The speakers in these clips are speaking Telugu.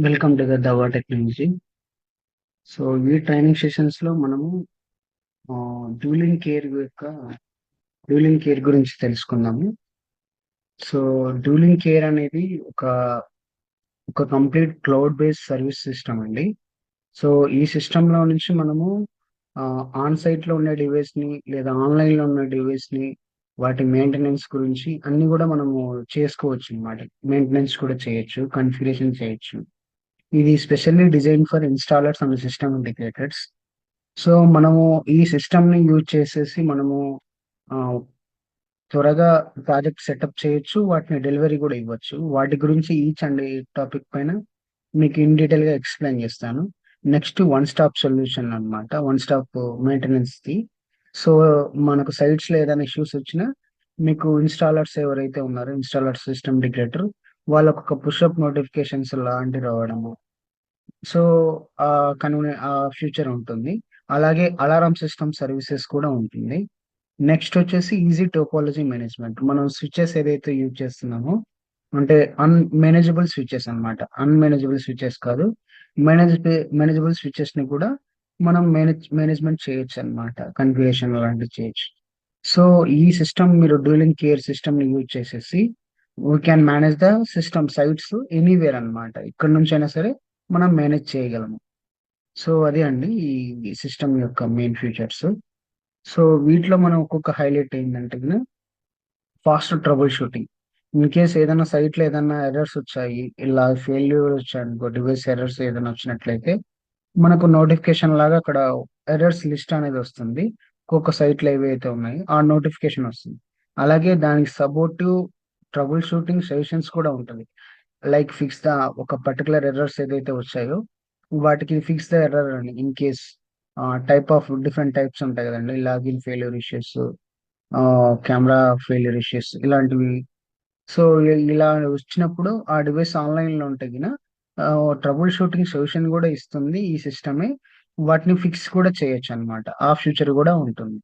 Welcome to the Dahua technology. So ఈ ట్రైనింగ్ సెషన్స్ లో మనము డ్యూలింగ్ కేర్ గురించి తెలుసుకుందాము. సో డ్యూలింగ్ కేర్ అనేది ఒక ఒక complete cloud based service system అండి. సో ఈ సిస్టమ్ లో నుంచి మనము ఆన్ సైట్ లో ఉన్న డివైస్ ని లేదా ఆన్లైన్ లో ఉన్న డివైస్ ని వాటి మెయింటెనెన్స్ గురించి అన్ని కూడా మనము చేసుకోవచ్చు అన్నమాట. మెయింటెనెన్స్ కూడా చేయొచ్చు, కన్ఫిగరేషన్ చేయొచ్చు. ఇది specially design for installers and system integrators. So మనము ఈ సిస్టమ్ ని యూజ్ చేసేసి మనము ఆ, త్వరగా ప్రాజెక్ట్ సెటప్ చేయొచ్చు, వాటిని డెలివరీ కూడా ఇవ్వచ్చు. వాటి గురించి ఈచ్ అండ్ ఈ టాపిక్ పైన మీకు ఇన్ డీటెయిల్ గా ఎక్స్ప్లెయిన్ చేస్తాను. నెక్స్ట్ వన్ స్టాప్ సొల్యూషన్ అన్నమాట, one stop maintenance the. So మనకు సైట్స్ లో ఏదైనా ఇష్యూస్ వచ్చినా మీకు ఇన్స్టాలర్స్ ఎవరైతే ఉన్నారో, ఇన్స్టాలర్ సిస్టమ్ ఇంటిగ్రేటర్, వాళ్ళకు ఒక పుషప్ నోటిఫికేషన్స్ లాంటివి రావడము. సో ఆ ఆ ఫ్యూచర్ ఉంటుంది. అలాగే అలారం సిస్టమ్ సర్వీసెస్ కూడా ఉంటుంది. నెక్స్ట్ వచ్చేసి ఈజీ టోపాలజీ మేనేజ్మెంట్. మనం స్విచెస్ ఏదైతే యూజ్ చేస్తున్నామో, అంటే అన్మేనేజబుల్ స్విచెస్ అన్నమాట. అన్మేనేజబుల్ స్విచెస్ కాదు, మేనేజ్ మేనేజబుల్ స్విచెస్ ని కూడా మనం మేనేజ్మెంట్ చేయొచ్చు అన్నమాట. కన్ఫిగరేషన్ లాంటివి చేయొచ్చు. సో ఈ సిస్టమ్, మీరు డ్యూలింగ్ కేర్ సిస్టమ్ ని యూజ్ చేసేసి we can manage the system sites anywhere అన్నమాట. ఇక్కడ నుంచి అయినా సరే మనం మేనేజ్ చేయగలము. సో అదే అండి ఈ సిస్టమ్ యొక్క మెయిన్ ఫీచర్స్. సో వీటిలో మనం ఒక్కొక్క హైలైట్ ఏంటంటే fast trouble shooting. In case ఏదైనా సైట్ లో ఏదైనా ఎర్రర్స్ వచ్చాయి, ఇలా ఫెయిల్యూర్ వచ్చాయి అనుకో, డివైస్ ఎర్రర్స్ ఏదైనా వచ్చినట్లయితే మనకు నోటిఫికేషన్ లాగా అక్కడ ఎర్రర్స్ లిస్ట్ అనేది వస్తుంది. ఒక్కొక్క సైట్ లో ఏవైతే ఉన్నాయో ఆ నోటిఫికేషన్ వస్తుంది. అలాగే దానికి సపోర్టివ్ ట్రబుల్ షూటింగ్ సెషన్స్ కూడా ఉంటుంది. లైక్ ఫిక్స్ ద ఒక పర్టికులర్ ఎర్రర్స్ ఏదైతే వచ్చాయో వాటికి ఫిక్స్ ద ఎర్రర్ అని. In case type of different types ఉంటాయి కదండి, login failure issues, camera failure issues ఇలాంటివి. సో ఇలా వచ్చినప్పుడు ఆ డివైస్ ఆన్లైన్ లో ఉంటే గిన ట్రబుల్ షూటింగ్ సొల్యూషన్ కూడా ఇస్తుంది ఈ సిస్టమే. వాటిని ఫిక్స్ కూడా చేయొచ్చు అన్నమాట. ఆ ఫ్యూచర్ కూడా ఉంటుంది.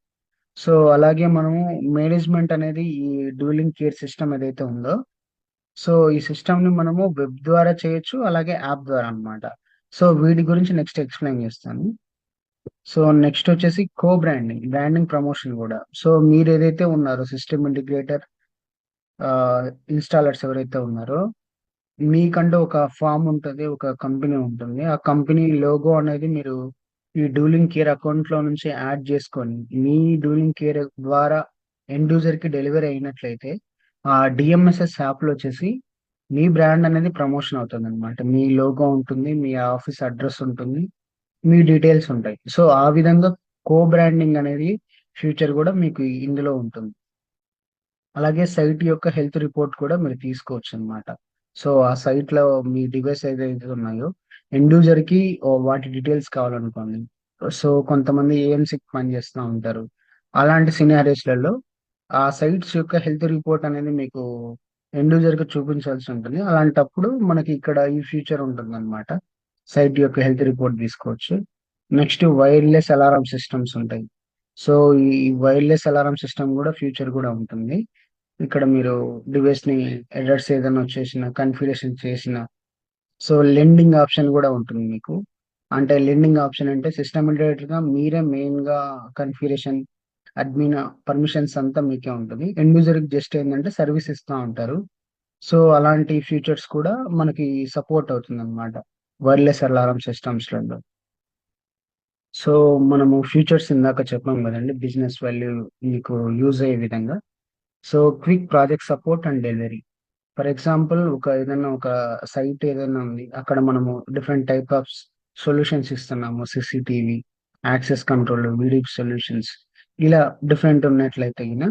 సో అలాగే మనము మేనేజ్మెంట్ అనేది ఈ డ్యూలింగ్ కేర్ సిస్టమ్ ఏదైతే ఉందో, సో ఈ సిస్టమ్ ని మనము వెబ్ ద్వారా చేయొచ్చు, అలాగే యాప్ ద్వారా అన్నమాట. సో వీటి గురించి నెక్స్ట్ ఎక్స్ప్లెయిన్ చేస్తాను. సో నెక్స్ట్ వచ్చేసి కో బ్రాండింగ్, బ్రాండింగ్ ప్రమోషన్ కూడా. సో మీరు ఏదైతే ఉన్నారో సిస్టమ్ ఇంటిగ్రేటర్, ఇన్స్టాలర్స్ ఎవరైతే ఉన్నారో, మీకంటూ ఒక ఫామ్ ఉంటుంది, ఒక కంపెనీ ఉంటుంది. ఆ కంపెనీ లోగో అనేది మీరు ఈ డూలింగ్ కేర్ అకౌంట్ లో నుంచి యాడ్ చేసుకొని మీ డూలింగ్ కేర్ ద్వారా ఎండ్ యూజర్ కి డెలివరీ అయినట్లయితే ఆ డిఎంఎస్ఎస్ యాప్ లో వచ్చేసి మీ బ్రాండ్ అనేది ప్రమోషన్ అవుతుంది అనమాట. మీ లోగో ఉంటుంది, మీ ఆఫీస్ అడ్రస్ ఉంటుంది, మీ డీటెయిల్స్ ఉంటాయి. సో ఆ విధంగా కో బ్రాండింగ్ అనేది ఫ్యూచర్ కూడా మీకు ఇందులో ఉంటుంది. అలాగే సైట్ యొక్క హెల్త్ రిపోర్ట్ కూడా మీరు తీసుకోవచ్చు అన్నమాట. సో ఆ సైట్ లో మీ డివైస్ ఏదైతే ఉన్నాయో, ఎండ్ యూజర్ కి వాటి డీటెయిల్స్ కావాలనుకోండి. సో కొంతమంది ఏఎంసీకి పని చేస్తూ ఉంటారు. అలాంటి సినారియోస్లలో ఆ సైట్స్ యొక్క హెల్త్ రిపోర్ట్ అనేది మీకు ఎండ్ యూజర్ కి చూపించాల్సి ఉంటుంది. అలాంటప్పుడు మనకి ఇక్కడ ఈ ఫీచర్ ఉంటుంది అనమాట. సైట్ యొక్క హెల్త్ రిపోర్ట్ తీసుకోవచ్చు. నెక్స్ట్ వైర్లెస్ అలారం సిస్టమ్స్ ఉంటాయి. సో ఈ వైర్లెస్ అలారం సిస్టమ్ కూడా ఫ్యూచర్ కూడా ఉంటుంది. ఇక్కడ మీరు డివైస్ ని ఎర్రర్స్ ఏదైనా వచ్చేసిన, కన్ఫిగరేషన్ చేసిన, సో లెండింగ్ ఆప్షన్ కూడా ఉంటుంది మీకు. అంటే లెండింగ్ ఆప్షన్ అంటే సిస్టమ్ ఇంటిగ్రేటర్ గా మీరే మెయిన్ గా కన్ఫిగరేషన్, అడ్మిన్ పర్మిషన్స్ అంతా మీకే ఉంటుంది. ఎండ్ యూజర్ కి జస్ట్ ఏంటంటే సర్వీస్ ఇస్తూ ఉంటారు. సో అలాంటి ఫీచర్స్ కూడా మనకి సపోర్ట్ అవుతుంది అనమాట వైర్లెస్ అలారం సిస్టమ్స్ లలో. సో మనము ఫీచర్స్ ఇందాక చెప్పాం కదండి, బిజినెస్ వాల్యూ మీకు యూజ్ అయ్యే విధంగా. So quick project support and delivery. For example ఏదైనా ఒక సైట్ ఏదైనా ఉంది, అక్కడ మనము డిఫరెంట్ టైప్ ఆఫ్ సొల్యూషన్స్ ఇస్తున్నాము. CCTV, access control, video solutions, ఇలా డిఫరెంట్ ఉన్నట్లయితే గిన.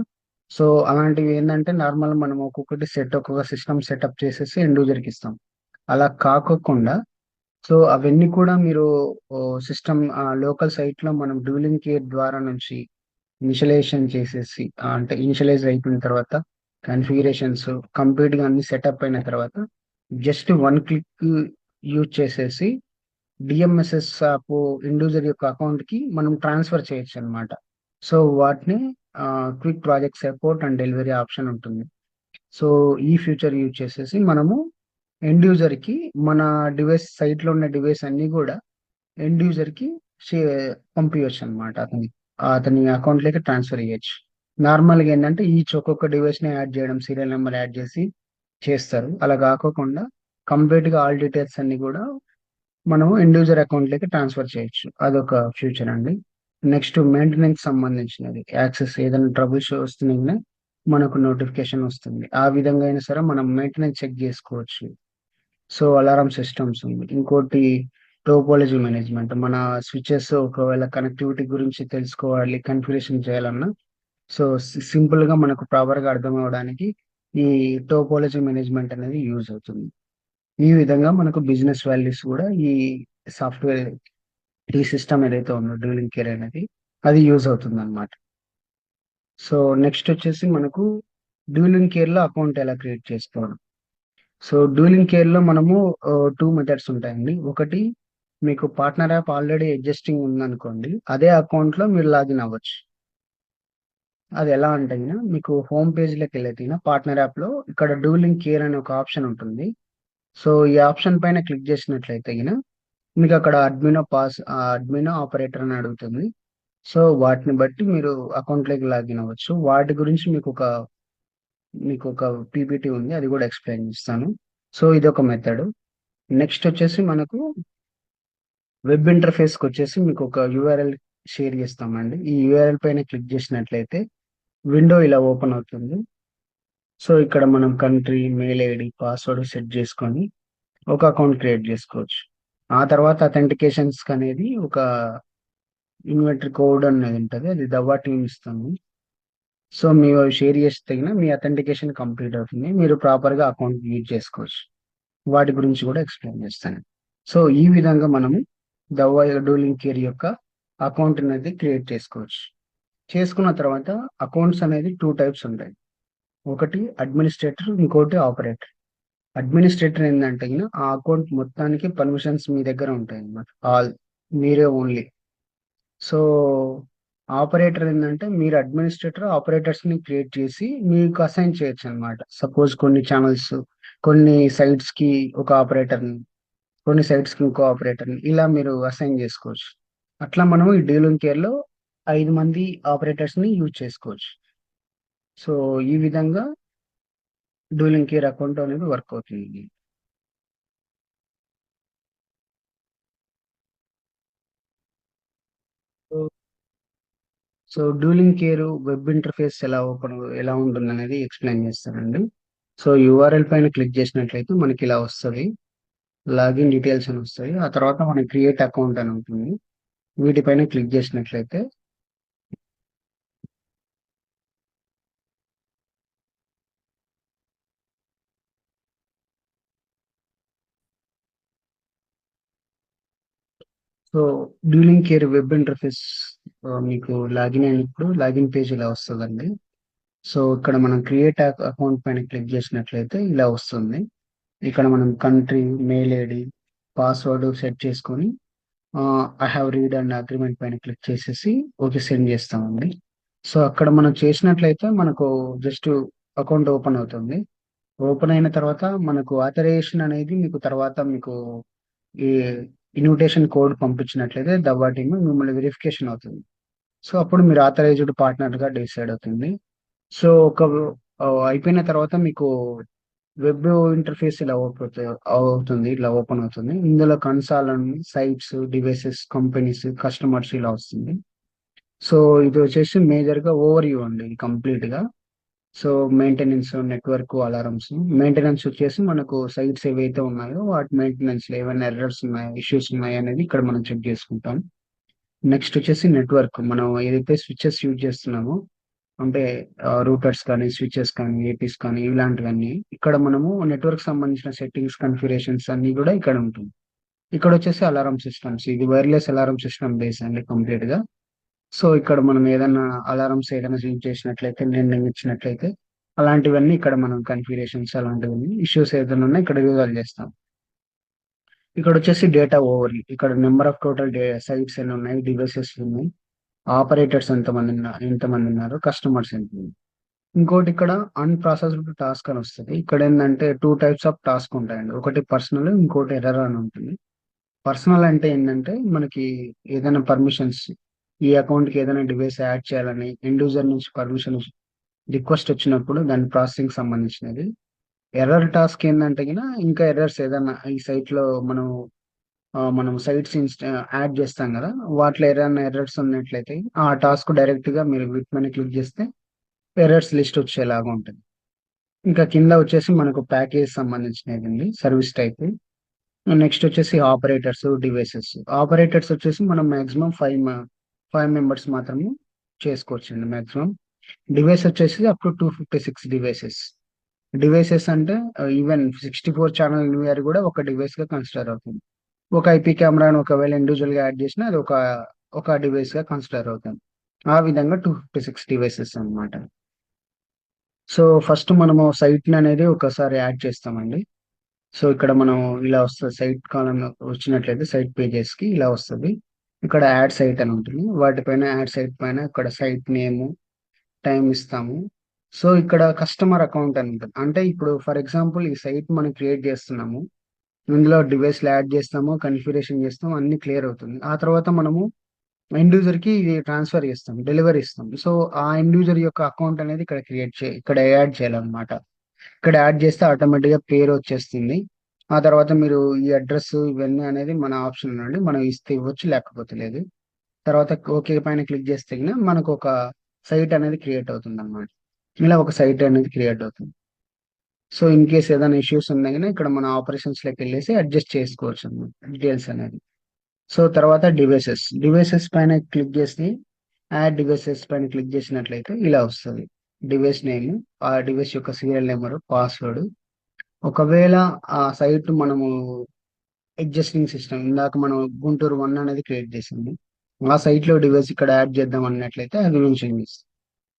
సో అలాంటివి ఏంటంటే నార్మల్ మనం ఒక్కొక్క సిస్టమ్ సెటప్ చేసేసి ఎండ్ యూజర్కి ఇస్తాం. అలా కాకోకుండా, సో అవన్నీ కూడా మీరు సిస్టమ్ లోకల్ సైట్ లో మనం డ్యూలింగ్ కేర్ ద్వారా నుంచి ఇనిషియలైజేషన్ చేసేసి, అంటే ఇనిషియలైజ్ అయిపోయిన తర్వాత కన్ఫిగరేషన్స్ కంప్లీట్ గా అన్ని సెటప్ అయిన తర్వాత జస్ట్ వన్ క్లిక్ యూజ్ చేసేసి డిఎంఎస్ఎస్ యాప్ ఇండివిజువల్ యొక్క అకౌంట్ కి మనం ట్రాన్స్ఫర్ చేయొచ్చు అనమాట. సో వాటిని quick project support and delivery option ఉంటుంది. సో ఈ ఫ్యూచర్ యూజ్ చేసేసి మనము ఎండ్ యూజర్ కి మన డివైస్ సైట్ లో ఉన్న డివైస్ అన్ని కూడా ఎండ్ యూజర్ కి పంపించచ్చు అనమాట. అతని అకౌంట్ లోకి ట్రాన్స్ఫర్ చేయొచ్చు. నార్మల్ గా ఏంటంటే ఈచ్ ఒక్కొక్క డివైస్ ని యాడ్ చేయడం, సీరియల్ నెంబర్ యాడ్ చేసి చేస్తారు. అలా కాకోకుండా కంప్లీట్ గా ఆల్ డీటెయిల్స్ అన్ని కూడా మనం ఎండ్ యూజర్ అకౌంట్ లోకి ట్రాన్స్ఫర్ చేయొచ్చు. అదొక ఫ్యూచర్ అండి. నెక్స్ట్ మెయింటెనెన్స్ సంబంధించినది, యాక్సెస్ ఏదైనా ట్రబుల్స్ వస్తున్నాయి మనకు నోటిఫికేషన్ వస్తుంది. ఆ విధంగా అయినా సరే మనం మెయింటెనెన్స్ చెక్ చేసుకోవచ్చు. సో అలారం సిస్టమ్స్ ఉంది. ఇంకోటి టోపోలజీ మేనేజ్మెంట్. మన స్విచెస్ ఒకవేళ కనెక్టివిటీ గురించి తెలుసుకోవాలి, కన్ఫిగరేషన్ చేయాలన్నా సో సింపుల్ గా మనకు ప్రాపర్ గా అర్థం అవడానికి ఈ టోపోలజీ మేనేజ్మెంట్ అనేది యూజ్ అవుతుంది. ఈ విధంగా మనకు బిజినెస్ వాల్యూస్ కూడా ఈ సాఫ్ట్వేర్, ఈ సిస్టమ్ ఏదైతే ఉందో డ్యూలింగ్ కేర్ అనేది అది యూజ్ అవుతుంది అనమాట. సో నెక్స్ట్ వచ్చేసి మనకు డ్యూలింగ్ కేర్ లో అకౌంట్ ఎలా క్రియేట్ చేసుకోవడం. సో డ్యూలింగ్ కేర్ లో మనము టూ మెథడ్స్ ఉంటాయండి. ఒకటి, మీకు పార్ట్నర్ యాప్ ఆల్రెడీ ఎగ్జిస్టింగ్ ఉందనుకోండి, అదే అకౌంట్ లో మీరు లాగిన్ అవ్వచ్చు. అది ఎలా అంటే గిన, మీకు హోమ్ పేజ్ లోకి వెళ్ళైతే పార్ట్నర్ యాప్ లో ఇక్కడ డ్యూలింగ్ కేర్ అనే ఒక ఆప్షన్ ఉంటుంది. సో ఈ ఆప్షన్ పైన క్లిక్ చేసినట్లయితే గిన మీకు అక్కడ అడ్మినో ఆపరేటర్ అని అడుగుతుంది. సో వాటిని బట్టి మీరు అకౌంట్ లోకి లాగిన్ అవ్వచ్చు. వాటి గురించి మీకు ఒక పీపీటీ ఉంది, అది కూడా ఎక్స్ప్లెయిన్ చేస్తాను. సో ఇది ఒక మెథడ్. నెక్స్ట్ వచ్చేసి మనకు వెబ్ ఇంటర్ఫేస్ కి వచ్చేసి మీకు ఒక యూఆర్ఎల్ షేర్ చేస్తామండి. ఈ యూఆర్ఎల్ పైన క్లిక్ చేసినట్లయితే విండో ఇలా ఓపెన్ అవుతుంది. సో ఇక్కడ మనం country, mail ID, password set చేసుకొని ఒక అకౌంట్ క్రియేట్ చేసుకోవచ్చు. ఆ తర్వాత అథెంటికేషన్స్ అనేది ఒక ఇన్వెంటరీ కోడ్ అనేది ఉంటుంది, అది దవ్వా టీమ్ ఇస్తుంది. సో మీరు షేర్ చేస్తే తగిన మీ అథెంటికేషన్ కంప్లీట్ అవుతుంది, మీరు ప్రాపర్ గా అకౌంట్ యూజ్ చేసుకోవచ్చు. వాటి గురించి కూడా ఎక్స్ప్లెయిన్ చేస్తాను. సో ఈ విధంగా మనము దవ్వా డూలింగ్ కేర్ యొక్క అకౌంట్ అనేది క్రియేట్ చేసుకోవచ్చు. చేసుకున్న తర్వాత అకౌంట్స్ అనేది టూ టైప్స్ ఉంటాయి. ఒకటి అడ్మినిస్ట్రేటర్, ఇంకోటి ఆపరేటర్. అడ్మినిస్ట్రేటర్ ఏంటంటే గిన ఆ అకౌంట్ మొత్తానికి పర్మిషన్స్ మీ దగ్గర ఉంటాయి అన్నమాట, ఆల్ మీరే ఓన్లీ. సో ఆపరేటర్ ఏంటంటే మీరు అడ్మినిస్ట్రేటర్ ఆపరేటర్స్ ని క్రియేట్ చేసి మీకు అసైన్ చేయొచ్చు అనమాట. సపోజ్ కొన్ని ఛానల్స్, కొన్ని సైట్స్ కి ఒక ఆపరేటర్ ని, కొన్ని సైట్స్ కి ఇంకో ఆపరేటర్ ని, ఇలా మీరు అసైన్ చేసుకోవచ్చు. అట్లా మనం ఈ డీలింగ్ కేర్ లో 5 మంది ఆపరేటర్స్ ని యూజ్ చేసుకోవచ్చు. సో ఈ విధంగా డూలింగ్ కేర్ అకౌంట్ అనేది వర్క్ అవుతుంది. So duelling care web interface ఎలా ఉంటుంది అనేది ఎక్స్ప్లెయిన్ చేస్తానండి. సో యూఆర్ఎల్ పైన క్లిక్ చేసినట్లయితే మనకి ఇలా వస్తుంది, లాగిన్ డీటెయిల్స్ అని వస్తాయి. ఆ తర్వాత మన క్రియేట్ అకౌంట్ అని ఉంటుంది. వీటిపైన క్లిక్ చేసినట్లయితే so duelling care web interface మీకు లాగిన్ అయినప్పుడు లాగిన్ పేజ్ ఇలా వస్తుందండి. సో ఇక్కడ మనం క్రియేట్ అకౌంట్ పైన క్లిక్ చేసినట్లయితే ఇలా వస్తుంది. ఇక్కడ మనం country, mail ID, password set చేసుకొని I have read and agreement పైన క్లిక్ చేసేసి ఓకే సెండ్ చేస్తామండి. సో అక్కడ మనం చేసినట్లయితే మనకు జస్ట్ అకౌంట్ ఓపెన్ అవుతుంది. ఓపెన్ అయిన తర్వాత మనకు ఆథరైజేషన్ అనేది మీకు ఈ ఇన్విటేషన్ కోడ్ పంపించినట్లయితే దవ్వా టీమ్ మిమ్మల్ని వెరిఫికేషన్ అవుతుంది. సో అప్పుడు మీరు ఆథరైజ్డ్ పార్ట్నర్ గా డిసైడ్ అవుతుంది. సో అయిపోయిన తర్వాత మీకు వెబ్ ఇంటర్ఫేస్ ఇలా ఇలా ఓపెన్ అవుతుంది. ఇందులో కన్సాల్ అని సైట్స్, డివైసెస్, కంపెనీస్, కస్టమర్స్ ఇలా వస్తుంది. సో ఇది వచ్చేసి మేజర్ గా ఓవర్ వ్యూ అండి, ఇది కంప్లీట్ గా. So maintenance, network, alarms. Maintenance వచ్చేసి మనకు సైట్స్ ఏవైతే ఉన్నాయో వాటి మెయింటెనెన్స్ లో ఏమైనా ఎర్రర్స్ ఉన్నాయా, ఇష్యూస్ ఉన్నాయా అనేది ఇక్కడ మనం చెక్ చేసుకుంటాం. నెక్స్ట్ వచ్చేసి నెట్వర్క్, మనం ఏదైతే స్విచెస్ యూజ్ చేస్తున్నామో అంటే రూటర్స్ కానీ, స్విచెస్ కానీ, ఏపీస్ కానీ ఇలాంటివన్నీ ఇక్కడ మనము నెట్వర్క్ సంబంధించిన సెట్టింగ్స్, కన్ఫిగరేషన్స్ అన్ని కూడా ఇక్కడ ఉంటుంది. ఇక్కడ వచ్చేసి అలారం సిస్టమ్స్, ఇది వైర్లెస్ అలారం సిస్టమ్ బేస్ అండి కంప్లీట్ గా. సో ఇక్కడ మనం ఏదైనా అలారమ్స్ ఏదైనా యూజ్ చేసినట్లయితే, నిండింగ్ ఇచ్చినట్లయితే అలాంటివన్నీ ఇక్కడ మనం కన్ఫిగరేషన్స్, అలాంటివన్నీ ఇష్యూస్ ఏదైనా ఉన్నా ఇక్కడ రిజాల్వ్ చేస్తాం. ఇక్కడ వచ్చేసి డేటా ఓవర్, ఇక్కడ నెంబర్ ఆఫ్ టోటల్ సైట్స్ ఎన్ని ఉన్నాయి, డివైసెస్ ఉన్నాయి, ఆపరేటర్స్ ఎంతమంది ఉన్నారు, కస్టమర్స్ ఎంత ఉంది. ఇంకోటి ఇక్కడ అన్‌ప్రాసెస్డ్ టాస్క్ అని వస్తది. ఇక్కడ ఏందంటే 2 టైప్స్ ఆఫ్ టాస్క్ ఉంటాయండి. ఒకటి పర్సనల్, ఇంకోటి ఎర్రర్ అని ఉంటుంది. పర్సనల్ అంటే ఏంటంటే మనకి ఏదైనా పర్మిషన్స్ ఈ అకౌంట్‌కి ఏదైనా డివైస్ యాడ్ చేయాలని ఎండ్ యూజర్ నుంచి పర్మిషన్ రిక్వెస్ట్ వచ్చినప్పుడు దాని ప్రాసెసింగ్‌కి సంబంధించినది. ఎర్రర్ టాస్క్ ఏందంటే ఇంకా ఎర్రర్స్ ఏదన్నా ఈ సైట్‌లో మనం సైట్స్ యాడ్ చేస్తాం గదా! వాటిలో ఏదైనా ఎర్రర్స్ ఉన్నట్లయితే ఆ టాస్క్ డైరెక్ట్‌గా మీరు వీటి మీద క్లిక్ చేస్తే ఎర్రర్స్ లిస్ట్ వచ్చేలాగా ఉంటది. ఇంకా కింద వచ్చేసి మనకు ప్యాకేజ్ సంబంధించినదండి సర్వీస్ టైప్. నెక్స్ట్ వచ్చేసి ఆపరేటర్స్, డివైసెస్. ఆపరేటర్స్ వచ్చేసి మనం మాక్సిమం 5 మెంబర్స్ మాత్రమే చేసుకోవచ్చండి మాక్సిమం. డివైస్ వచ్చేసి అప్ టు 256 డివైసెస్. డివైసెస్ అంటే ఈవెన్ 64 ఛానెల్ ఎన్‌విఆర్ కూడా ఒక డివైస్‌గా కన్సిడర్ అవుతుంది. ఒక ఐపీ కెమెరాను ఒకవేళ ఇండివిడ్యువల్‌గా యాడ్ చేసినా అది ఒక డివైస్‌గా కన్సిడర్ అవుతుంది. ఆ విధంగా 256 డివైసెస్ అన్నమాట. సో, ఫస్ట్ మనము సైట్‌ననేది ఒకసారి యాడ్ చేస్తామండి. సో, ఇక్కడ మనం ఇలా వస్తది. సైట్ కాలమ్ వచ్చినట్లయితే సైట్ పేజెస్‌కి ఇలా వస్తది. ఇక్కడ యాడ్ సైట్ అని ఉంటుంది. వాటిపైన యాడ్ సైట్ పైన ఇక్కడ సైట్ నేము, టైమ్ ఇస్తాము. సో, ఇక్కడ కస్టమర్ అకౌంట్ అని ఉంటది. అంటే ఇప్పుడు ఫర్ ఎగ్జాంపుల్ ఈ సైట్ మనం క్రియేట్ చేస్తున్నాము. ఇందులో డివైస్‌లు యాడ్ చేస్తాము, కాన్ఫిగరేషన్ చేస్తాము అన్నీ క్లియర్ అవుతుంది. ఆ తర్వాత మనము ఎండ్ యూజర్‌కి ఇది ట్రాన్స్‌ఫర్ చేస్తాం. డెలివరీ ఇస్తాం. సో, ఆ ఎండ్ యూజర్ యొక్క అకౌంట్ అనేది ఇక్కడ యాడ్ చేయాలన్నమాట. ఇక్కడ యాడ్ చేస్తే ఆటోమేటిక్‌గా పేరొచ్చేస్తుంది. ఆ తర్వాత మీరు ఈ అడ్రెస్ ఇవన్నీ అనేది మన ఆప్షన్ అండి. మనం ఇస్తే ఇవ్వచ్చు, లేకపోతే లేదు. తర్వాత ఓకే పైన క్లిక్ చేస్తే మనకొక సైట్ అనేది క్రియేట్ అవుతుందన్నమాట. ఇలా ఒక సైట్ అనేది క్రియేట్ అవుతుంది. సో, ఇన్ కేస్ ఏదైనా ఇష్యూస్ ఉన్నా ఇక్కడ మన ఆపరేషన్స్‌లోకెళ్ళేసి అడ్జస్ట్ చేసుకోవచ్చన్నమాట డీటెయిల్స్ అనేది. సో, తర్వాత డివైసెస్. డివైసెస్ పైన క్లిక్ చేసి యాడ్ డివైసెస్ పైన క్లిక్ చేసినట్లయితే ఇలా వస్తది. డివైస్ నేము, ఆ డివైస్ యొక్క సీరియల్ నంబరు, పాస్వర్డ్. ఒకవేళ ఆ సైట్ మనము ఎగ్జిస్టింగ్ సిస్టమ్ ఇందాక మనం గుంటూరు 1 అనేది క్రియేట్ చేసింది. ఆ సైట్‌లో డివైస్ ఇక్కడ యాడ్ చేద్దాం అన్నట్లయితే అది మెన్షన్ చేస్తాం.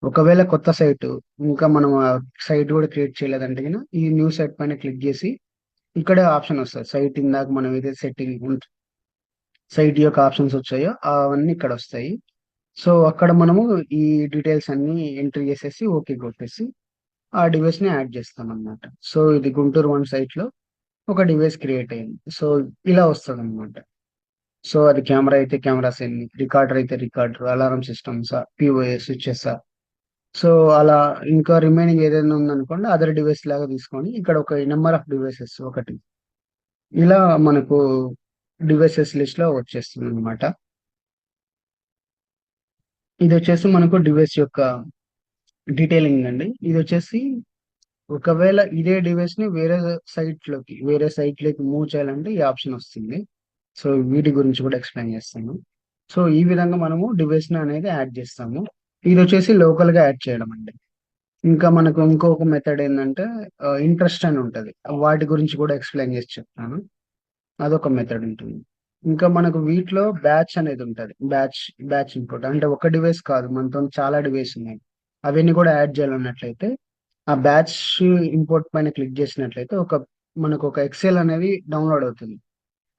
ఒకవేళ కొత్త సైట్ ఇంకా మనం ఆ సైట్ కూడా క్రియేట్ చేయలేదంటే ఈ న్యూ సైట్ పైన క్లిక్ చేసి ఇక్కడే ఆప్షన్ వస్తది. సైట్ ఇందాక మనం ఏదైతే సెట్టింగ్ సైట్ యొక్క ఆప్షన్స్ వచ్చాయో అవన్నీ ఇక్కడొస్తాయి. సో, అక్కడ మనము ఈ డీటెయిల్స్ అన్నీ ఎంటర్ చేసేసి ఓకే కొట్టేసి ఆ డివైస్‌ని యాడ్ చేస్తామన్నమాట. సో, ఇది గుంటూరు 1 సైట్‌లో ఒక డివైస్ క్రియేట్ అయింది. సో, ఇలా వస్తదనమాట. సో, అది కెమెరా అయితే కెమెరాస్ ఎన్ని, రికార్డర్ అయితే రికార్డర్, అలారం సిస్టమ్సా, పీఓఎస్, స్విచెసా. సో, అలా ఇంకా రిమైనింగ్ ఏదైనా ఉందనుకోండి అదర్ డివైస్ లాగా తీసుకొని ఇక్కడ ఒక నంబర్ ఆఫ్ డివైసెస్ ఒకటి. ఇలా మనకు డివైసెస్ లిస్ట్‌లో వచ్చేస్తుందనమాట. ఇదొచ్చేసి మనకు డివైస్ యొక్క డీటెయిలింగ్ అండి. ఇదొచ్చేసి ఒకవేళ ఇదే డివైస్‌ని వేరే సైట్‌లోకి మూవ్ చేయాలంటే ఈ ఆప్షన్ వస్తుంది. సో, వీటి గురించి కూడా ఎక్స్‌ప్లెయిన్ చేస్తాను. సో, ఈ విధంగా మనము డివైస్‌ని అనేది యాడ్ చేస్తాము. ఇదొచ్చేసి లోకల్‌గా యాడ్ చేయడం అండి. ఇంకా మనకు ఇంకొక మెథడ్ ఏందంటే ఇంట్రెస్ట్ అని ఉంటది. వాటి గురించి కూడా ఎక్స్‌ప్లెయిన్ చేసి చెప్తాను. అదొక మెథడ్ ఉంటుంది. ఇంకా మనకు వీటిలో బ్యాచ్ అనేది ఉంటది. బ్యాచ్ ఇంపోర్ట్ అంటే ఒక డివైస్ కాదు. మనతోని చాలా డివైస్ ఉన్నాయి. అవన్నీ కూడా యాడ్ చేయాలన్నట్లయితే ఆ బ్యాచ్ ఇంపోర్ట్ పైన క్లిక్ చేసినట్లయితే మనకొక ఎక్సెల్ అనేది డౌన్‌లోడ్ అవుతుంది.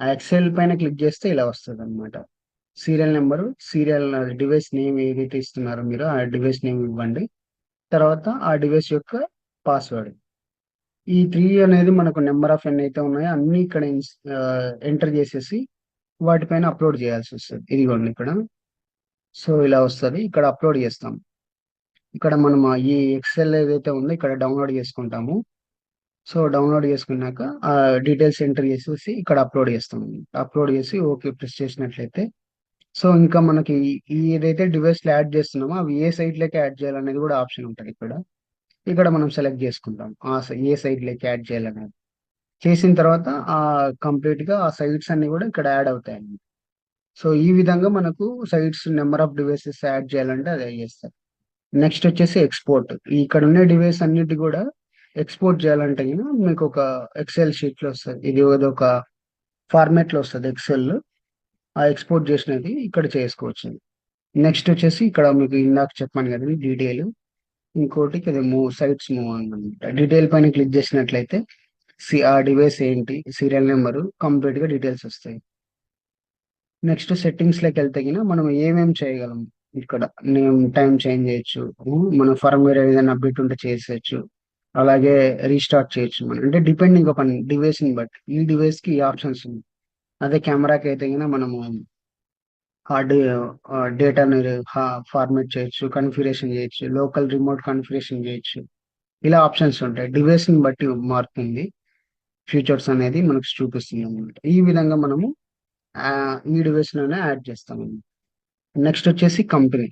ఆ ఎక్సెల్ పైన క్లిక్ చేస్తే ఇలా వస్తదనమాట. సీరియల్ నంబరు, డివైస్ నేమ్ ఏదైతే ఇస్తున్నారో మీరు ఆ డివైస్ నేమ్ ఇవ్వండి. తర్వాత ఆ డివైస్ యొక్క పాస్వర్డ్. ఈ 3 అనేది మనకు నంబర్ ఆఫ్ ఎన్నైతే ఉన్నాయో అన్నీ ఇక్కడ ఎంటర్ చేసేసి వాటిపైన అప్‌లోడ్ చేయాల్సొస్తది. ఇదిగోండి ఇక్కడ. సో, ఇలా వస్తది. ఇక్కడ అప్‌లోడ్ చేస్తాం. ఇక్కడ మనం ఈ ఎక్సెల్ ఏదైతే ఉందో ఇక్కడ డౌన్‌లోడ్ చేసుకుంటాము. సో, డౌన్‌లోడ్ చేసుకున్నాక డీటెయిల్స్ ఎంటర్ చేసేసి ఇక్కడ అప్‌లోడ్ చేస్తాం. అప్‌లోడ్ చేసి ఓకే ప్రెస్ చేసినట్లయితే సో, ఇంకా మనకి ఈ ఏదైతే డివైస్‌లు యాడ్ చేస్తున్నామో అవి ఏ సైట్‌లోకి యాడ్ చేయాలనేది కూడా ఆప్షన్ ఉంటదిక్కడ. ఇక్కడ మనం సెలెక్ట్ చేసుకుంటాం. ఏ సైట్‌లోకి యాడ్ చేయాలనేది. చేసిన తర్వాత కంప్లీట్‌గా ఆ సైట్స్ అన్నీ కూడా ఇక్కడ యాడ్ అవుతాయండి. సో, ఈ విధంగా మనకు sites number of devices add చేయాలంటే అది చేస్తారు. నెక్స్ట్ వచ్చేసి ఎక్స్‌పోర్ట్. ఇక్కడున్న డివైస్ అన్నిటి కూడా ఎక్స్‌పోర్ట్ చేయాలంటే మీకొక ఎక్సెల్ షీట్‌లో వస్తది. ఇదొక ఫార్మాట్‌లో వస్తది ఎక్సెల్. ఆ ఎక్స్‌పోర్ట్ చేసినది ఇక్కడ చేసుకోవచ్చు. నెక్స్ట్ వచ్చేసి ఇక్కడ మీకు ఇందాక చెప్పాను కదండీ డీటెయిల్. ఇంకోటి ఇది సైట్స్ మూవ్ అనమాట. డీటెయిల్ పైన క్లిక్ చేసినట్లయితే ఆ డివైస్ ఏంటి, సీరియల్ నంబరు కంప్లీట్‌గా డీటెయిల్స్ వస్తాయి. నెక్స్ట్ సెట్టింగ్స్‌లోకెళ్తే మనం ఏమేమి చేయగలం. ఇక్కడ నేమ్ టైం చేంజ్ చేయొచ్చు. మనం ఫర్మ్‌వేర్ ఏదైనా అప్డేట్ ఉంటే చేసేయొచ్చు. అలాగే రీస్టార్ట్ చేయొచ్చు మనం. అంటే డిపెండింగ్ అపాన్ డివైస్‌ని బట్టి. ఈ డివైస్‌కి ఈ ఆప్షన్స్ ఉన్నాయి. అదే కెమెరాకైతే గిన మనము హార్డ్ డేటాని ఫార్మాట్ చేయొచ్చు, కాన్ఫిగరేషన్ చేయొచ్చు, లోకల్ రిమోట్ కాన్ఫిగరేషన్ చేయొచ్చు. ఇలా ఆప్షన్స్ ఉంటాయి. డివైస్‌ని బట్టి మారుతుంది. ఫీచర్స్ అనేది మనకు చూపిస్తుందన్నమాట. ఈ విధంగా మనము ఈ డివైస్‌లోనే యాడ్ చేస్తామన్నమాట. నెక్స్ట్ వచ్చేసి కంపెనీ.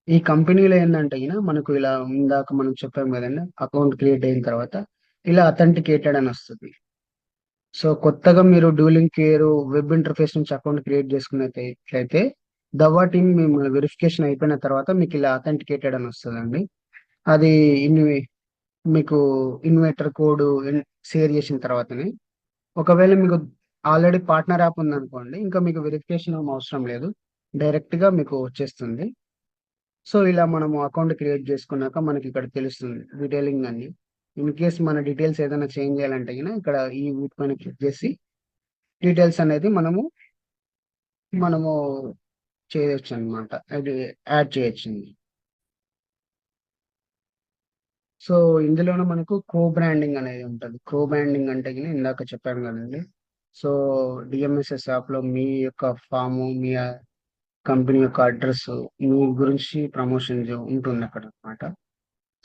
ఈ కంపెనీలో ఏందంటే గిన మనకు ఇలా ఇందాక మనం చెప్పాం గదండీ! అకౌంట్ క్రియేట్ అయిన తర్వాత ఇలా అథెంటికేటెడ్ అని వస్తది. సో, కొత్తగా మీరు డ్యూలింగ్ కేర్ వెబ్ ఇంటర్ఫేస్ నుంచి అకౌంట్ క్రియేట్ చేసుకున్నట్టయితే దవ్వా టీమ్ మిమ్మల్ని వెరిఫికేషన్ అయిపోయిన తర్వాత మీకిలా అథెంటికేటెడ్ అని వస్తదండి. అది ఇన్వి మీకు ఇన్వెటర్ కోడ్ షేర్ చేసిన తర్వాతనే ఒకవేళ మీకు ఆల్రెడీ పార్ట్నర్ యాప్ ఉందనుకోండి, ఇంకా మీకు వెరిఫికేషన్ ఏమి అవసరం లేదు. డైరెక్ట్‌గా మీకు వచ్చేస్తుంది. సో, ఇలా మనము అకౌంట్ క్రియేట్ చేసుకున్నాక మనకిక్కడ తెలుస్తుంది డీటెయిలింగ్ అన్నీ. ఇన్ కేస్ మన డీటెయిల్స్ ఏదైనా చేంజ్ చేయాలంటే గిన ఇక్కడ ఈ వీటి పైన క్లిక్ చేసి డీటెయిల్స్ అనేది మనము చేయొచ్చనమాట. అది యాడ్ చేయొచ్చండి. సో, ఇందులోనే మనకు బ్రాండింగ్ అనేది ఉంటది. బ్రాండింగ్ అంటే గిన ఇందాక చెప్పాను గదండీ! సో, డీఎంఎస్ఎస్ యాప్‌లో మీ యొక్క ఫాము, మీ కంపెనీ యొక్క అడ్రెస్సు, మీ గురించి ప్రమోషన్ ఉంటుందక్కడనమాట.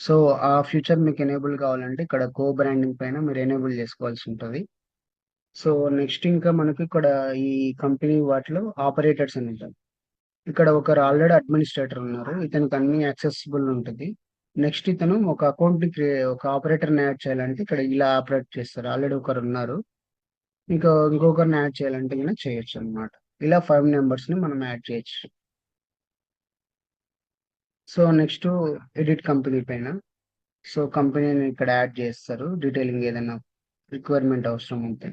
సో, ఆ ఫ్యూచర్ మీకు ఎనేబుల్ కావాలంటే ఇక్కడ బ్రాండింగ్ పైన మీరు ఎనేబుల్ చేసుకోవాల్సుంటది. సో, నెక్స్ట్ ఇంకా మనకి ఇక్కడ ఈ కంపెనీ వాటిలో ఆపరేటర్స్ అని ఉంటాయి. ఇక్కడ ఒకరు ఆల్రెడీ అడ్మినిస్ట్రేటర్ ఉన్నారు. ఇతనికి అన్నీ యాక్సెసిబుల్ ఉంటది. నెక్స్ట్ ఇతను ఒక ఒక ఆపరేటర్‌ని యాడ్ చేయాలంటే ఇక్కడ ఇలా ఆపరేట్ చేస్తారు. ఆల్రెడీ ఒకరున్నారు. ఇంకొకరిని యాడ్ చేయాలంటే గిన చేయొచ్చనమాట. ఇలా 5 మెంబర్స్‌ని మనం యాడ్ చేయొచ్చు. సో, నెక్స్టు ఎడిట్ కంపెనీ పైన. సో, కంపెనీని ఇక్కడ యాడ్ చేస్తారు. డీటెయిలింగ్ ఏదైనా రిక్వైర్మెంట్ అవసరం ఉంటే.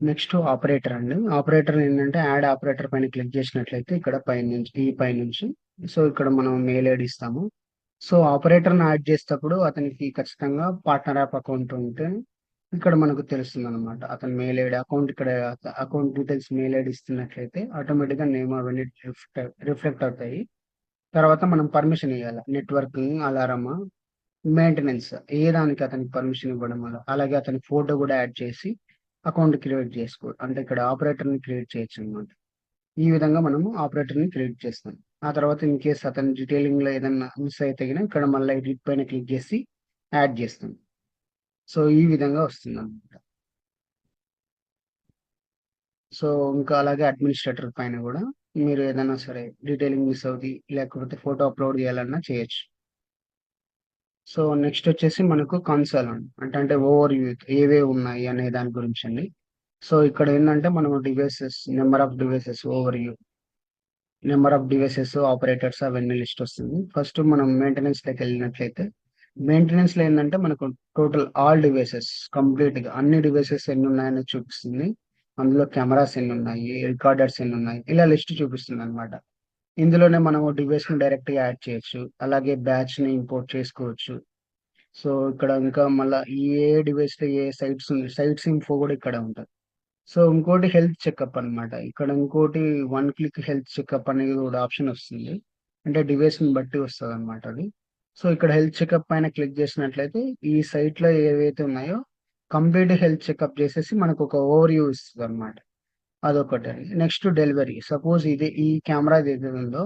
నెక్స్ట్ ఆపరేటర్ అండి. ఆపరేటర్ ఏంటంటే యాడ్ ఆపరేటర్ పైన క్లిక్ చేసినట్లయితే ఇక్కడ పైనుంచి సో, ఇక్కడ మనం మెయిల్ ఐడీ ఇస్తాము. సో, ఆపరేటర్‌ని యాడ్ చేసేటప్పుడు అతనికి ఖచ్చితంగా పార్ట్నర్ యాప్ అకౌంట్ ఉంటే ఇక్కడ మనకు తెలుస్తుందనమాట. అతని మెయిల్ ఐడీ అకౌంట్ ఇక్కడ అకౌంట్ డీటెయిల్స్ మెయిల్ ఐడీ ఇస్తున్నట్లయితే ఆటోమేటిక్‌గా నేమ్ అవన్నీ రిఫ్లెక్ట్ అవుతాయి. తర్వాత మనం పర్మిషన్ ఇయ్యాల. నెట్వర్కింగ్, అలారమా, మెయింటెనెన్స్ ఏ దానికి అతనికి పర్మిషన్ ఇవ్వడం వల్ల. అలాగే అతని ఫోటో గూడా యాడ్ చేసి అకౌంట్ క్రియేట్ అంటే ఇక్కడ ఆపరేటర్‌ని క్రియేట్ చేయొచ్చనమాట. ఈ విధంగా మనము ఆపరేటర్‌ని క్రియేట్ చేస్తాం. ఆ తర్వాత ఇన్ కేస్ అతని డీటెయిలింగ్‌లో ఏదన్నా మిస్ అయితే గిన ఇక్కడ మళ్ళా ఎడిట్ పైన క్లిక్ చేసి యాడ్ చేస్తాం. సో, ఈ విధంగా వస్తుందనమాట. సో, ఇంకా అలాగే అడ్మినిస్ట్రేటర్ పైన గూడా మీరు ఏదైనా సరే డీటెయిలింగ్ మిస్ అవుద్ది, లేకపోతే ఫోటో అప్‌లోడ్ చేయాలన్నా చేయొచ్చు. సో, నెక్స్ట్ వచ్చేసి మనకు కన్సోల్ అండి. అంటే ఓవర్ వ్యూ ఏవేవి ఉన్నాయి అనే దాని గురించండి. సో, ఇక్కడ ఏందంటే మనం నెంబర్ ఆఫ్ డివైసెస్, ఆపరేటర్స్ అవన్నీ లిస్ట్ వస్తుంది. ఫస్ట్ మనం మెయింటెనెన్స్‌లోకెళ్ళినట్లయితే, మెయింటెనెన్స్‌లో ఏందంటే మనకు టోటల్ ఆల్ డివైసెస్ కంప్లీట్‌గా అన్ని డివైసెస్ ఎన్నున్నాయని చూపిస్తుంది. అందులో కెమెరాస్ ఎన్నున్నాయి, రికార్డర్స్ ఎన్నున్నాయి, ఇలా లిస్ట్ చూపిస్తుందనమాట. ఇందులోనే మనము డివైస్‌ని డైరెక్ట్‌గా యాడ్ చేయొచ్చు. అలాగే బ్యాచ్‌ని ఇంపోర్ట్ చేసుకోవచ్చు. సో, ఇక్కడ ఇంకా మళ్ళా ఏ డివైస్‌లో ఏ సైట్స్ ఇన్ఫో గూడా ఇక్కడే ఉంటది. సో, ఇంకోటి హెల్త్ చెకప్ అన్నమాట. ఇక్కడ ఇంకోటి వన్ క్లిక్ హెల్త్ చెకప్ అనేది కూడా ఆప్షన్ వస్తుంది. అంటే డివైస్‌ని బట్టి వస్తదన్నమాట అది. సో, ఇక్కడ హెల్త్ చెకప్ పైన క్లిక్ చేసినట్లయితే ఈ సైట్‌లో ఏవైతే ఉన్నాయో కంప్లీట్ హెల్త్ చెకప్ చేసేసి మనకొక ఓవర్‌వ్యూ ఇస్తదన్నమాట. అదొకటండి. Next delivery. సపోజ్ ఈ కెమెరా ఏదైతే ఉందో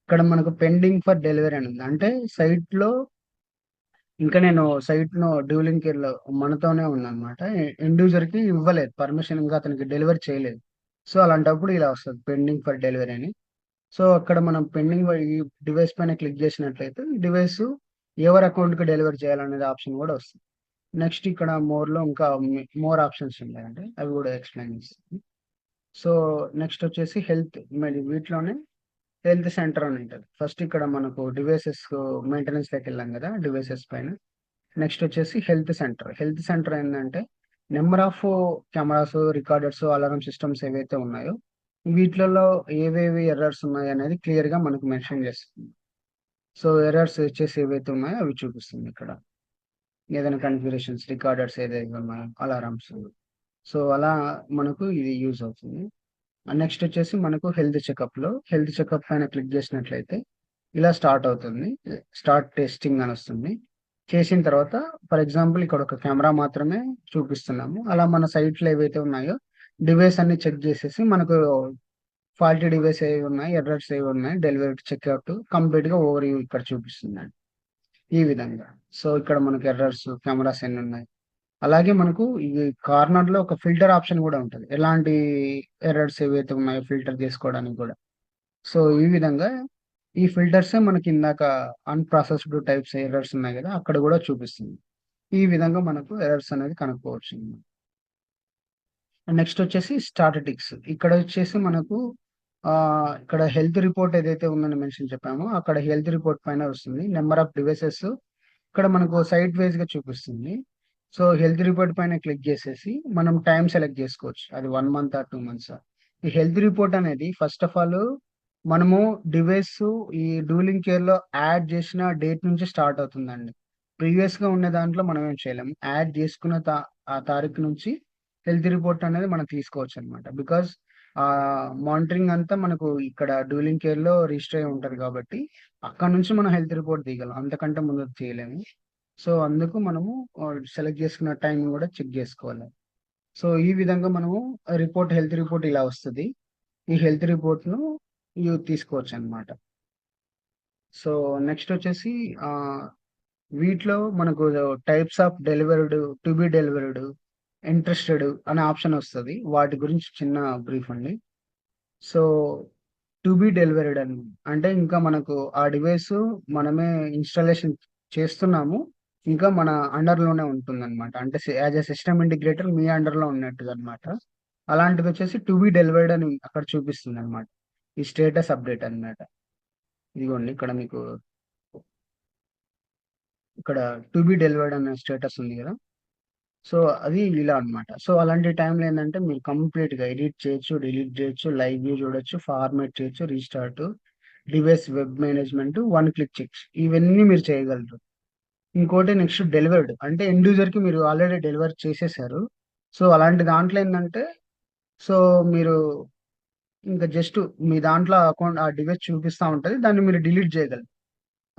ఇక్కడ మనకు పెండింగ్ ఫర్ డెలివరీ అని ఉంది. అంటే సైట్‌లో ఇంకా నేను సైట్‌లో డ్యూలింగ్ కేర్‌లో మనతోనే ఉందన్నమాట. ఎండ్ యూజర్‌కి ఇవ్వలేదు. పర్మిషన్ ఇంకా అతనికి డెలివరీ చేయలేదు. సో, అలాంటప్పుడు ఇలా వస్తది పెండింగ్ ఫర్ డెలివరీ అని. సో, అక్కడ మనం ఈ డివైస్ పైన క్లిక్ చేసినట్లయితే డివైసు ఎవరి అకౌంట్‌కి డెలివరీ చేయాలనేది ఆప్షన్ కూడా వస్తుంది. నెక్స్ట్ ఇక్కడ మోర్‌లో ఇంకా మోర్ ఆప్షన్స్ ఉన్నాయండి. అవి కూడా ఎక్స్‌ప్లెయిన్ చేస్తాను. సో, నెక్స్ట్ వచ్చేసి మరి వీటిలోనే హెల్త్ సెంటర్ అని ఉంటది. ఫస్ట్ ఇక్కడ మనకు మెయింటెనెన్స్‌లోకెళ్ళాం గదా! డివైసెస్ పైన. నెక్స్ట్ వచ్చేసి హెల్త్ సెంటర్. హెల్త్ సెంటర్ ఏందంటే, number of cameras, recorders, alarm systems ఏవైతే ఉన్నాయో, వీటిలలో ఏవేవి ఎర్రర్స్ ఉన్నాయనేది క్లియర్‌గా మనకు మెన్షన్ చేస్తుంది. సో, ఎర్రర్స్ వచ్చేసి ఏవైతే ఉన్నాయో అవి చూపిస్తుంది ఇక్కడ. ఏదైనా కాన్ఫిగరేషన్స్, రికార్డర్స్ ఏదైతే ఉన్నాయో, అలారమ్స్. సో, అలా మనకు ఇది యూజ్ అవుతుంది. నెక్స్ట్ వచ్చేసి మనకు హెల్త్ చెకప్ పైన క్లిక్ చేసినట్లయితే ఇలా స్టార్ట్ అవుతుంది. స్టార్ట్ టెస్టింగ్ అని వస్తుంది. చేసిన తర్వాత ఫర్ ఎగ్జాంపుల్ ఇక్కడ ఒక కెమెరా మాత్రమే చూపిస్తున్నాము. అలా మన సైట్‌లో ఏవైతే ఉన్నాయో డివైస్ అన్ని చెక్ చేసేసి మనకు ఫాల్టీ డివైస్ ఏవి ఉన్నాయి, ఎర్రర్స్ ఏవి ఉన్నాయి, డెలివరీ చెక్అవుట్ కంప్లీట్‌గా ఓవర్ వ్యూ ఇక్కడ చూపిస్తుందండి. ఈ విధంగా. సో, ఇక్కడ మనకు ఎర్రర్స్, కెమెరాస్ ఎన్నున్నాయి. అలాగే మనకు ఈ కార్నర్‌లో ఒక ఫిల్టర్ ఆప్షన్ గూడా ఉంటది. ఎలాంటి ఎర్రర్స్ ఏవైతే ఉన్నాయో ఫిల్టర్ చేసుకోవడానికి గూడా. సో, ఈ విధంగా ఈ ఫిల్టర్సే మనకి ఇందాక అన్‌ప్రాసెస్డ్ టైప్స్ ఎర్రర్స్ ఉన్నాయి గదా! అక్కడ గూడా చూపిస్తుంది. ఈ విధంగా మనకు ఎర్రర్స్ అనేది కనుక్కోవచ్చనమాట. నెక్స్ట్ వచ్చేసి స్టాటిస్టిక్స్. ఇక్కడ వచ్చేసి మనకు ఇక్కడ హెల్త్ రిపోర్ట్ ఏదైతే ఉందని మెన్షన్ చెప్పామో, అక్కడ హెల్త్ రిపోర్ట్ పైన వస్తుంది. నంబర్ ఆఫ్ డివైసెస్ ఇక్కడ మనకు సైట్ వైస్‌గా చూపిస్తుంది. సో, హెల్త్ రిపోర్ట్ పైన క్లిక్ చేసేసి మనం టైమ్ సెలెక్ట్ చేసుకోవచ్చు. అది 1 మంతా, 2 మంత్సా. ఈ హెల్త్ రిపోర్ట్ అనేది ఫస్ట్ ఆఫ్ ఆల్ మనము డివైసు ఈ డూలింగ్ కేర్‌లో యాడ్ చేసిన డేట్ నుంచి స్టార్ట్ అవుతుందండి. ప్రీవియస్‌గా ఉన్న దాంట్లో మనం ఏం చేయలేము. యాడ్ చేసుకున్న ఆ తారీఖు నుంచి హెల్త్ రిపోర్ట్ అనేది మనం తీసుకోవచ్చనమాట. బికాజ్ మానిటరింగ్ అంతా మనకు ఇక్కడ డూలింగ్ కేర్‌లో రిజిస్టర్ అయ్యి ఉంటది కాబట్టి, అక్కడి నుంచి మనం హెల్త్ రిపోర్ట్ తీయగలం. అంతకంటే ముందు తీయలేము. సో, అందుకు మనము సెలెక్ట్ చేసుకున్న టైం గూడా చెక్ జేసుకోవాలి. సో, ఈ విధంగా మనము హెల్త్ రిపోర్ట్ ఇలా వస్తది. ఈ హెల్త్ రిపోర్ట్‌ను తీసుకోవచ్చనమాట. సో, నెక్స్ట్ వచ్చేసి ఆహ్, వీటిలో మనకు types of delivered, to be delivered, interested అనే ఆప్షన్ వస్తది. వాటి గురించి చిన్న బ్రీఫ్ అండి. సో, టు బి డెలివర్డ్ అని అంటే ఇంకా మనకు ఆ డివైసు మనమే ఇన్‌స్టాలేషన్ చేస్తున్నాము. ఇంకా మన అండర్‌లోనే ఉంటుందన్నమాట. అంటే యాస్ ఎ సిస్టమ్ ఇంటిగ్రేటర్ మీ అండర్‌లో ఉన్నట్టుగా అన్నమాట. అలాంటిదొచ్చేసి టు బి డెలివర్డ్ అని అక్కడ చూపిస్తుందన్నమాట. ఈ స్టేటస్ అప్డేట్ అన్నమాట. ఇదిగోండి ఇక్కడ మీకు ఇక్కడ టు బి డెలివర్డ్ అనే స్టేటస్ ఉంది గదా! సో, అది ఇలా అన్నమాట. సో, అలాంటి టైంలో ఏందంటే మీరు కంప్లీట్‌గా ఎడిట్ చేయొచ్చు, డిలీట్ జేయొచ్చు, లైవ్ వ్యూ చూడొచ్చు, ఫార్మాట్ చేయొచ్చు, restart, device web management, one click checks ఇవన్నీ మీరు చేయగలరు. ఇంకోటి నెక్స్ట్ డెలివర్డ్ అంటే ఎండ్ యూజర్‌కి మీరు ఆల్రెడీ డెలివర్ చేసేసారు. సో, అలాంటి దాంట్లో ఏందంటే సో, మీరు ఇంక జస్ట్ మీ దాంట్లో అకౌంట్ ఆ డివైస్ చూపిస్తా ఉంటది. దాన్ని మీరు డిలీట్ చేయగలరు.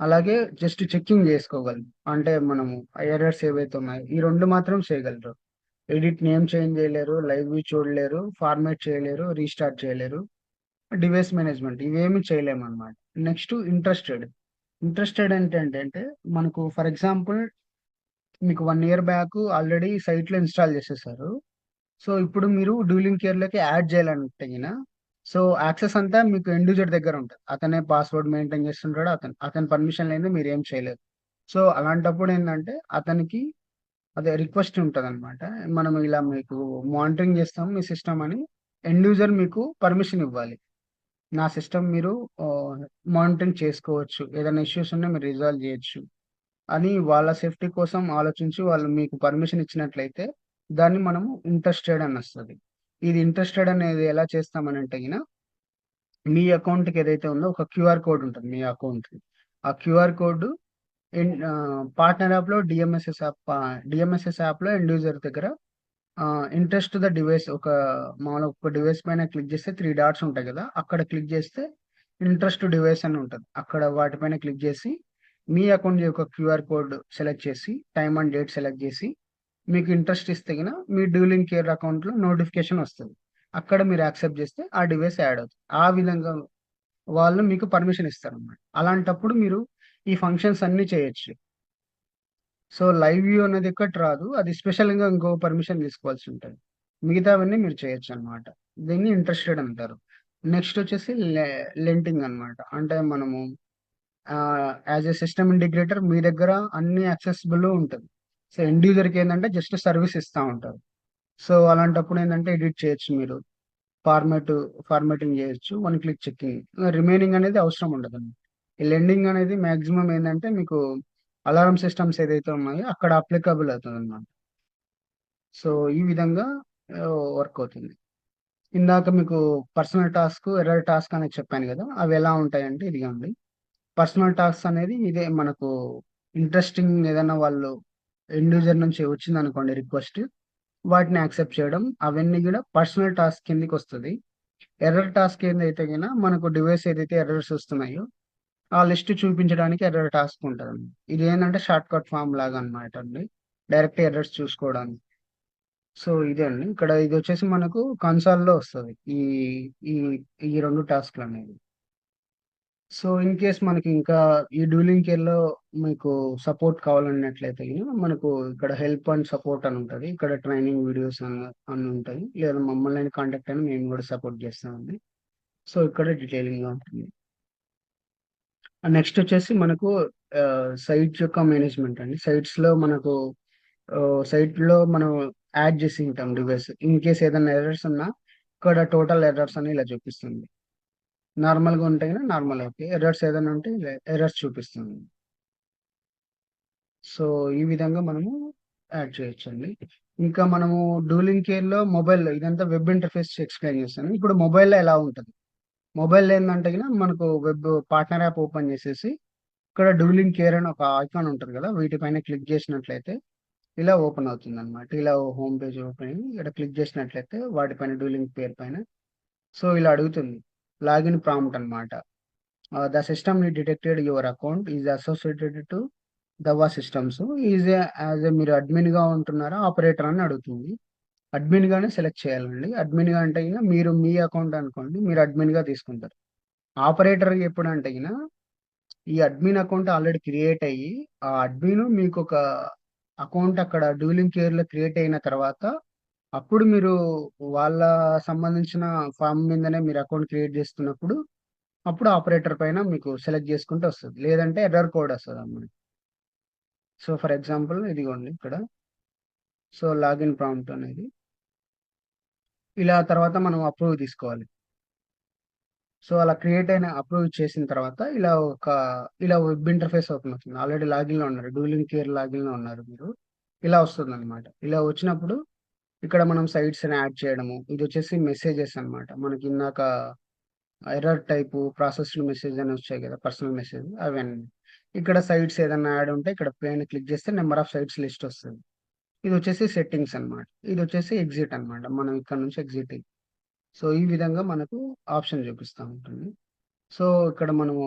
అలాగే జస్ట్ చెకింగ్ జేసుకోగలరు. అంటే మనము ఎర్రర్స్ ఏవైతే ఉన్నాయో ఈ 2 మాత్రం చేయగలరు. ఎడిట్ నేమ్ చేంజ్ చేయలేరు, లైవ్ వ్యూ చూడలేరు, ఫార్మాట్ చేయలేరు, రీస్టార్ట్ చేయలేరు. డివైస్ మేనేజ్‌మెంట్ ఇవేమి చేయలేమనమాట. Next interested. ఇంట్రెస్టెడ్ ఏంటంటే మనకు ఫర్ ఎగ్జాంపుల్ మీకు 1 ఇయర్ బ్యాక్ ఆల్రెడీ సైట్‌లో ఇన్‌స్టాల్ చేసేసారు. సో, ఇప్పుడు మీరు డ్యూలింగ్ కేర్‌లోకి యాడ్ చేయాలంటే గిన సో, యాక్సెస్ అంతా మీకు ఎండ్ యూజర్ దగ్గర ఉంటది. అతనే పాస్వర్డ్ మెయింటైన్ చేస్తుంటాడు. అతని పర్మిషన్ లేనిదే మీరేం చేయలేరు. సో, అలాంటప్పుడు ఏందంటే అతనికి అదే రిక్వెస్ట్ ఉంటదనమాట. మనం ఇలా మీకు మానిటరింగ్ చేస్తాం మీ సిస్టమ్ అని ఎండ్ యూజర్ మీకు పర్మిషన్ ఇవ్వాలి. నా సిస్టమ్ మీరు ఆహ్, మానిటరింగ్ చేసుకోవచ్చు. ఏదైనా ఇష్యూస్ ఉన్నా మీరు రిజాల్వ్ చేయొచ్చు. అని వాళ్ళ సేఫ్టీ కోసం ఆలోచించి వాళ్ళు మీకు పర్మిషన్ ఇచ్చినట్లయితే దాన్ని మనము ఇంట్రెస్టెడ్ అని వస్తది. ఇది ఇంట్రెస్టెడ్ అనేది ఎలా చేస్తామనంటే గిన మీ అకౌంట్‌కి ఏదైతే ఉందో ఒక క్యూఆర్ కోడ్ ఉంటది మీ అకౌంట్‌కి. ఆ క్యూఆర్ కోడ్ పార్ట్నర్ యాప్‌లో డీఎంఎస్ఎస్ యాప్‌లో ఎండ్ యూజర్ దగ్గర ఇంట్రెస్ట్ ద డివైస్ మామూలుగా ఒక డివైస్ పైన క్లిక్ చేస్తే 3 డాట్స్ ఉంటాయి గదా! అక్కడ క్లిక్ చేస్తే ఇంట్రెస్ట్ డివైస్ అని ఉంటది. అక్కడ వాటిపైన క్లిక్ చేసి మీ అకౌంట్ యొక్క క్యూఆర్ కోడ్ సెలెక్ట్ చేసి, టైమ్ అండ్ డేట్ సెలెక్ట్ చేసి, మీకు ఇంట్రెస్ట్ ఇస్తే గిన మీ డ్యూలింగ్ కేర్ అకౌంట్‌లో నోటిఫికేషన్ వస్తది. అక్కడ మీరు యాక్సెప్ట్ చేస్తే ఆ డివైస్ యాడ్ అవుతది. ఆ విధంగా వాళ్ళు మీకు పర్మిషన్ ఇస్తారన్నమాట. అలాంటప్పుడు మీరు ఈ ఫంక్షన్స్ అన్నీ చేయొచ్చు. సో, లైవ్ వ్యూ అనేది ఎక్కటి రాదు. అది స్పెషల్‌గా ఇంకో పర్మిషన్ తీసుకోవాల్సి ఉంటది. మిగతావన్నీ మీరు చేయొచ్చనమాట. దీన్ని ఇంట్రెస్టెడ్ అంటారు. నెక్స్ట్ వచ్చేసి లెంటింగ్ అనమాట. అంటే మనము యాస్ ఎ సిస్టమ్ ఇంటిగ్రేటర్ మీ దగ్గర అన్ని యాక్సెసిబుల్ ఉంటది. సో, ఎండ్ యూజర్‌కి ఏందంటే జస్ట్ సర్విస్ ఇస్తా ఉంటారు. సో, అలాంటప్పుడు ఏందంటే ఎడిట్ చేయొచ్చు మీరు. ఫార్మాటింగ్ చేయొచ్చు. One click checking. రిమైనింగ్ అనేది అవసరం ఉండదండి. ఈ లెండింగ్ అనేది మాక్సిమం ఏందంటే మీకు అలారం సిస్టమ్స్ ఏదైతే ఉన్నాయో అక్కడ అప్లికబుల్ అవుతదనమాట. సో, ఈ విధంగా వర్క్ అవుతుంది. ఇందాక మీకు పర్సనల్ టాస్క్, ఎర్రర్ టాస్క్ అనేది చెప్పాను గదా! అవి ఎలా ఉంటాయంటే ఇదిగోండి. పర్సనల్ టాస్క్స్ అనేది ఇదే మనకు ఇంట్రెస్టింగ్ ఏదైనా వాళ్ళు ఎండ్ యూజర్ నుంచి వచ్చిందనుకోండి రిక్వెస్ట్, వాటిని యాక్సెప్ట్ చేయడం అవన్నీ గూడా పర్సనల్ టాస్క్ కిందకొస్తది. ఎర్రర్ టాస్క్ ఏందైతే గిన మనకు డివైస్ ఏదైతే ఎర్రర్స్ వస్తున్నాయో ఆ లిస్ట్ చూపించడానికి ఎర్రర్ టాస్క్ ఉంటదండి. ఇది ఏందంటే షార్ట్ కట్ ఫార్మ్ లాగా అన్నమాట అండి. డైరెక్ట్ ఎర్రర్స్ చూసుకోవడానికి. సో ఇదే అండి. ఇక్కడ ఇదొచ్చేసి మనకు కన్సోల్‌లో వస్తది. ఈ ఈ 2 టాస్క్‌లనేవి. సో, ఇన్ కేస్ మనకి ఇంకా ఈ డ్యూలింగ్ కేర్‌లో మీకు సపోర్ట్ కావాలన్నట్లయితే గిన మనకు ఇక్కడ హెల్ప్ అండ్ సపోర్ట్ అని ఉంటది. ఇక్కడ ట్రైనింగ్ వీడియోస్ అని ఉంటాయి. లేదా మమ్మల్ని కాంటాక్ట్ అయినా మేము గూడా సపోర్ట్ చేస్తామండి. సో, ఇక్కడ డీటెయిలింగ్‌గా ఉంటుంది. నెక్స్ట్ వచ్చేసి మనకు సైట్స్ యొక్క మేనేజ్‌మెంట్ అండి. సైట్స్‌లో మనకు సైట్‌లో మనం యాడ్ చేసి ఉంటాం డివైస్. ఇన్ కేస్ ఏదైనా ఎర్రర్స్ ఉన్నా ఇక్కడ టోటల్ ఎర్రర్స్ అని ఇలా చూపిస్తుంది. నార్మల్‌గా ఉంటే గనుక నార్మల్ ఓకే. ఎర్రర్స్ ఏదైనా ఉంటే ఎర్రర్స్ చూపిస్తుంది. సో, ఈ విధంగా మనము యాడ్ చేయొచ్చండి. ఇంకా మనము డూలింగ్ కేర్‌లో మొబైల్‌లో ఇదంతా వెబ్ ఇంటర్ఫేస్ ఎక్స్‌ప్లెయిన్ చేశాను. ఇప్పుడు మొబైల్‌లో ఎలా ఉంటది? మొబైల్‌లో ఏందంటే గిన మనకు వెబ్ పార్ట్నర్ యాప్ ఓపెన్ చేసేసి ఇక్కడ డూలింగ్ కేర్ అని ఒక ఐకాన్ ఉంటది కదా! వీటిపైన క్లిక్ చేసినట్లయితే ఇలా ఓపెన్ అవుతుందన్నమాట. ఇలా హోమ్ పేజ్ ఓపెన్ అయ్యి ఇక్కడ క్లిక్ చేసినట్లయితే వాటిపైన డూలింగ్ పేర్ పైన సో, ఇలా అడుగుతుంది. లాగిన్ ప్రాంప్ట్ అన్నమాట. The system detected your account is associated to Dahua systems is as a మీరు అడ్మిన్‌గా ఉంటున్నారా? ఆపరేటర్ అని అడుగుతుంది. అడ్మిన్‌గానే సెలెక్ట్ చేయాలండి. అడ్మిన్‌గా అంటే గిన మీరు మీ అకౌంట్ అనుకోండి. మీరు అడ్మిన్‌గా తీసుకుంటారు. ఆపరేటర్ ఎప్పుడంటే గిన ఈ అడ్మిన్ అకౌంట్ ఆల్రెడీ క్రియేట్ అయ్యి, ఆ అడ్మిన్ మీకొక అకౌంట్ అక్కడ డ్యూలింగ్ కేర్‌లో క్రియేట్ అయిన తర్వాత, అప్పుడు మీరు వాళ్ళ సంబంధించిన ఫార్మ్ మీదనే మీరు అకౌంట్ క్రియేట్ చేస్తున్నప్పుడు, అప్పుడు ఆపరేటర్ పైన మీకు సెలెక్ట్ చేసుకుంటే వస్తది. లేదంటే ఎర్రర్ కోడ్ వస్తదన్నమాట. సో, ఫర్ ఎగ్జాంపుల్ ఇదిగోండి ఇక్కడ. సో, లాగిన్ ప్రాంప్ట్ అనేది. ఇలా తర్వాత మనం అప్రూవ్ తీసుకోవాలి. సో, అలా క్రియేట్ అయిన అప్రూవ్ చేసిన తర్వాత ఇలా వెబ్ ఇంటర్ఫేస్ ఓపెన్ అవుతుంది. ఆల్రెడీ లాగిన్‌లో ఉన్నారు. డూలింగ్ కేర్ లాగిన్‌లో ఉన్నారు మీరు. ఇలా వస్తుందన్నమాట. ఇలా వచ్చినప్పుడు ఇక్కడ మనం సైట్స్‌ని యాడ్ చేయడము. ఇదొచ్చేసి మెసేజెస్ అన్నమాట. మనకి ఇందాక ఎర్రర్ టైపు ప్రాసెస్డ్ మెసేజ్ అని వచ్చాయి కదా! పర్సనల్ మెసేజ్ అవన్నీ. ఇక్కడ సైట్స్ ఏదన్నా యాడ్ ఉంటే ఇక్కడ పైన క్లిక్ చేస్తే నంబర్ ఆఫ్ సైట్స్ లిస్ట్ వస్తది. ఇదొచ్చేసి సెట్టింగ్స్ అన్నమాట. ఇదొచ్చేసి ఎగ్జిట్ అన్నమాట. మనం ఇక్కడ నుంచి ఎగ్జిట్ సో, ఈ విధంగా మనకు ఆప్షన్ చూపిస్తా ఉంటుంది. సో, ఇక్కడ మనము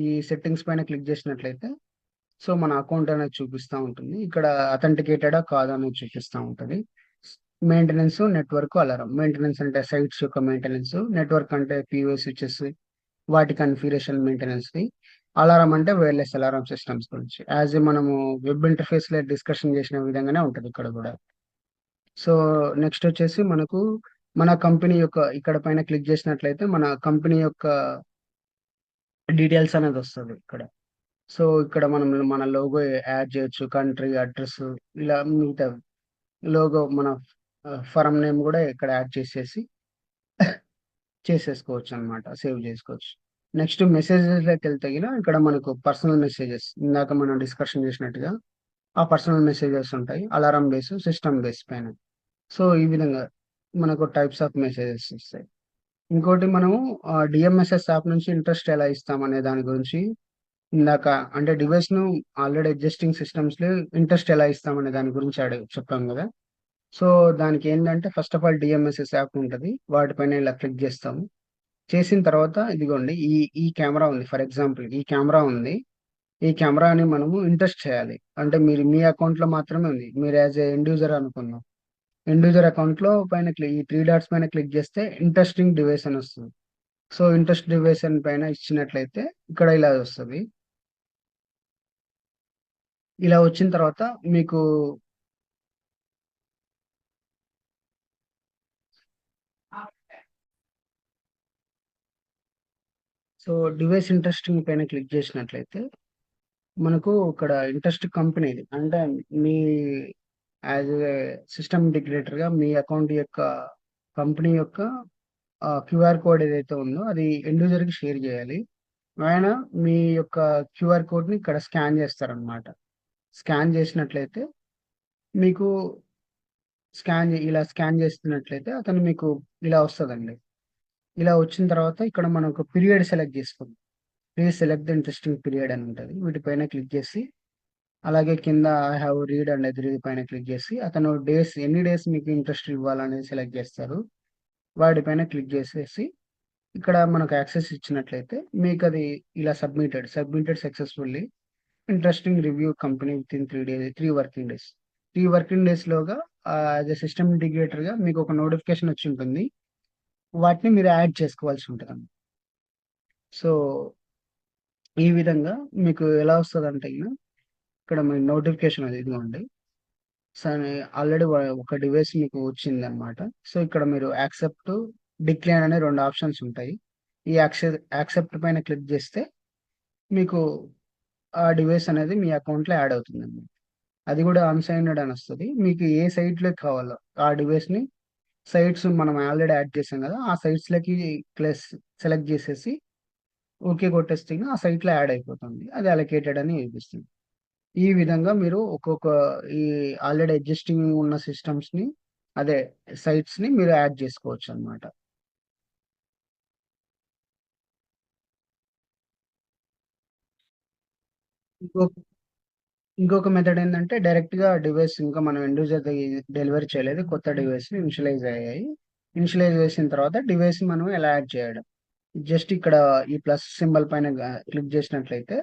ఈ సెట్టింగ్స్ పైన క్లిక్ చేసినట్లయితే, సో, మన అకౌంట్ అనేది చూపిస్తా ఉంటుంది. ఇక్కడ అథెంటికేటెడా కాదా అనేది చూపిస్తా ఉంటది. Maintenance, network, alarm. మెయింటెనెన్స్ అంటే సైట్స్ యొక్క మెయింటెనెన్స్. నెట్వర్క్ అంటే పీఓ స్విచెస్ వాటి కాన్ఫిగరేషన్ మెయింటెనెన్స్‌ది. అలారం అంటే వైర్‌లెస్ అలారం సిస్టమ్స్ గురించి. మనము వెబ్ ఇంటర్ఫేస్‌లో డిస్కషన్ చేసిన విధంగానే ఉంటది ఇక్కడ గూడా. సో, నెక్స్ట్ వచ్చేసి మనకు మన కంపెనీ యొక్క ఇక్కడ పైన క్లిక్ చేసినట్లయితే మన కంపెనీ యొక్క డీటెయిల్స్ అనేదొస్తది ఇక్కడ. సో, ఇక్కడ మనం మన లోగో యాడ్ చేయొచ్చు. కంట్రీ, అడ్రెస్ ఇలా మిగతావి. లోగో మన ఫర్మ్ నేమ్ గూడా ఇక్కడ యాడ్ చేసేసుకోవచ్చనమాట. సేవ్ జేసుకోవచ్చు. నెక్స్ట్ మెసేజెస్‌లోకెళ్తే గిన ఇక్కడ మనకు పర్సనల్ మెసేజెస్ ఇందాక మనం డిస్కషన్ చేసినట్టుగా ఆ పర్సనల్ మెసేజెస్ ఉంటాయి. అలారం బేస్, సిస్టమ్ బేస్ పైన. సో, ఈ విధంగా మనకు టైప్స్ ఆఫ్ మెసేజెస్ ఇస్తాయి. ఇంకోటి మనము డీఎంఎస్ఎస్ యాప్ నుంచి ఇంట్రెస్ట్ ఎలా ఇస్తామనే దాని గురించి ఇందాక అంటే డివైస్‌ను ఆల్రెడీ ఎగ్జిస్టింగ్ సిస్టమ్స్‌లో ఇంట్రెస్ట్ ఎలా ఇస్తామనే దాని గురించి చెప్పాం గదా! సో, దానికేందంటే first of all DMSS app ఉంటది. వాటిపైన ఇలా క్లిక్ జేస్తాము. చేసిన తర్వాత ఇదిగోండి ఈ కెమెరా ఉంది. ఫర్ ఎగ్జాంపుల్ ఈ కెమెరా ఉంది. ఈ కెమెరాని మనము ఇంట్రెస్ట్ చేయాలి. అంటే మీరు మీ అకౌంట్‌లో మాత్రమే ఉంది. మీరు యాస్ ఎ ఎండ్ యూజర్ అనుకుందాం. ఎండ్ యూజర్ అకౌంట్‌లో పైన ఈ 3 డాట్స్ పైన క్లిక్ జేస్తే ఇంట్రెస్టింగ్ డివైస్ అని వస్తది. సో, ఇంట్రెస్ట్ డివైస్ అని పైన ఇచ్చినట్లయితే ఇక్కడ ఇలా వస్తది. ఇలా వచ్చిన తర్వాత మీకు సో, డివైస్ ఇంట్రెస్టింగ్ పైన క్లిక్ జేసినట్లయితే మనకు ఇక్కడ ఇంట్రెస్ట్ కంపెనీది. అంటే మీ యాజ్ ఎ సిస్టమ్ ఇంటిగ్రేటర్‌గా మీ అకౌంట్ యొక్క కంపెనీ యొక్క క్యూఆర్ కోడ్ ఏదైతే ఉందో అది ఎండ్ యూజర్‌కి షేర్ జేయాలి. ఆయన మీ యొక్క క్యూఆర్ కోడ్‌ని ఇక్కడ స్కాన్ జేస్తారనమాట. స్కాన్ జేసినట్లయితే మీకు ఇలా స్కాన్ జేస్తున్నట్లయితే అతను మీకు ఇలా వస్తదండి. ఇలా వచ్చిన తర్వాత ఇక్కడ మనం ఒక పీరియడ్ సెలెక్ట్ జేసుకోవాలి. Please select the interesting period అని ఉంటది. వీటిపైన క్లిక్ జేసి అలాగే కింద I have read and agree పైన క్లిక్ జేసి, అతను ఎన్ని డేస్ మీకు ఇంట్రెస్ట్ ఇవ్వాలనేది సెలెక్ట్ జేస్తారు. వాటి పైన క్లిక్ జేసేసి, ఇక్కడ మనకు యాక్సెస్ ఇచ్చినట్లయితే మీకది ఇలా submitted successfully. Interesting review company within 3 working days. 3 working డేస్‌లోగా యాస్ ఎ సిస్టమ్ ఇంటిగ్రేటర్‌గా మీకొక నోటిఫికేషన్ వచ్చుంటుంది. వాటిని మీరు యాడ్ చేసుకోవాల్సి ఉంటదండి. సో, ఈ విధంగా మీకు ఎలా వస్తదంటే ఇక్కడ మీ నోటిఫికేషన్ అది ఇదిగోండి. సరే ఆల్రెడీ ఒక డివైస్ మీకు వచ్చిందనమాట. సో, ఇక్కడ మీరు యాక్సెప్ట్, డిక్లైన్ అనే 2 ఆప్షన్స్ ఉంటాయి. ఈ యాక్సెప్ట్ పైన క్లిక్ చేస్తే మీకు ఆ డివైస్ అనేది మీ అకౌంట్‌లో యాడ్ అవుతుందండి. అది కూడా అన్‌సైన్డ్ అని వస్తది. మీకు ఏ సైట్‌లోకి కావాలో ఆ డివైస్‌ని సైట్స్ మనం ఆల్రెడీ యాడ్ చేసాం కదా! ఆ సైట్స్‌లకి సెలెక్ట్ చేసేసి ఓకే కొట్టేస్తే ఆ సైట్‌లో యాడ్ అయిపోతుంది. అది అలొకేటెడ్ అని చూపిస్తుంది. ఈ విధంగా మీరు ఒక్కొక్క ఈ ఆల్రెడీ ఎగ్జిస్టింగ్ ఉన్న సిస్టమ్స్‌ని అదే సైట్స్‌ని మీరు యాడ్ చేసుకోవచ్చనమాట. ఇంకో ఇంకొక మెథడ్ ఏందంటే డైరెక్ట్‌గా డివైస్ ఇంకా మనం ఎండ్ యూజర్‌ది డెలివరీ చేయలేదు. కొత్త డివైస్‌ని ఇనిషియలైజ్ అయ్యాయి. ఇనిషియలైజ్ చేసిన తర్వాత డివైస్‌ని మనం ఎలా యాడ్ చేయడం. జస్ట్ ఇక్కడ ఈ ప్లస్ సింబల్ పైన క్లిక్ చేసినట్లయితే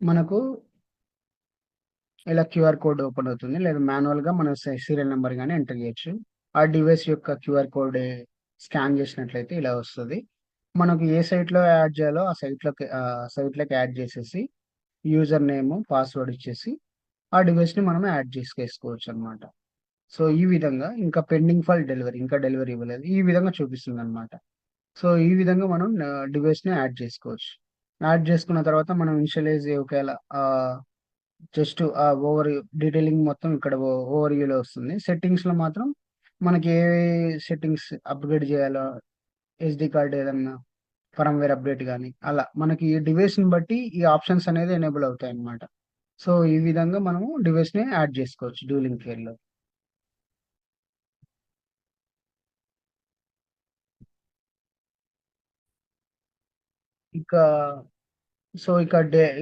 మనకు ఇలా క్యూఆర్ కోడ్ ఓపెన్ అవుతుంది. లేదా మాన్యువల్‌గా మనం సీరియల్ నంబర్ గాని ఎంటర్ చేయొచ్చు. ఆ డివైస్ యొక్క క్యూఆర్ కోడ్ స్కాన్ చేసినట్లయితే ఇలా వస్తది. మనకు ఏ సైట్‌లో యాడ్ చేయాలో ఆ సైట్‌లోకి యాడ్ చేసేసి యూజర్ నేమ్, పాస్వర్డ్ ఇచ్చేసి ఆ డివైస్‌ని మనం యాడ్ చేసుకోవచ్చనమాట. సో, ఈ విధంగా ఇంకా పెండింగ్ ఫర్ డెలివరీ ఇంకా డెలివరీ ఇవ్వలేదు. ఈ విధంగా చూపిస్తుందనమాట. సో, ఈ విధంగా మనం డివైస్‌ని యాడ్ చేసుకోవచ్చు. యాడ్ చేసుకున్న తర్వాత మనం ఇనిషియలైజ్ ఒకవేళ జస్ట్ ఓవర్ డీటెయిలింగ్ మొత్తం ఇక్కడ ఓవర్ వ్యూలో వస్తుంది. సెట్టింగ్స్‌లో మాత్రం మనకి ఏ సెట్టింగ్స్ అప్‌గ్రేడ్ చేయాలో ఎస్‌డి కార్డ్ ఏదన్నా ఫర్మ్‌వేర్ అప్‌డేట్ గాని అలా మనకి ఈ డివైస్‌ని బట్టి ఈ ఆప్షన్స్ అనేది ఎనేబుల్ అవుతాయన్నమాట. సో, ఈ విధంగా మనము డివైస్‌ని యాడ్ చేసుకోవచ్చు డ్యూయలింగ్ కేర్‌లో. ఇంకా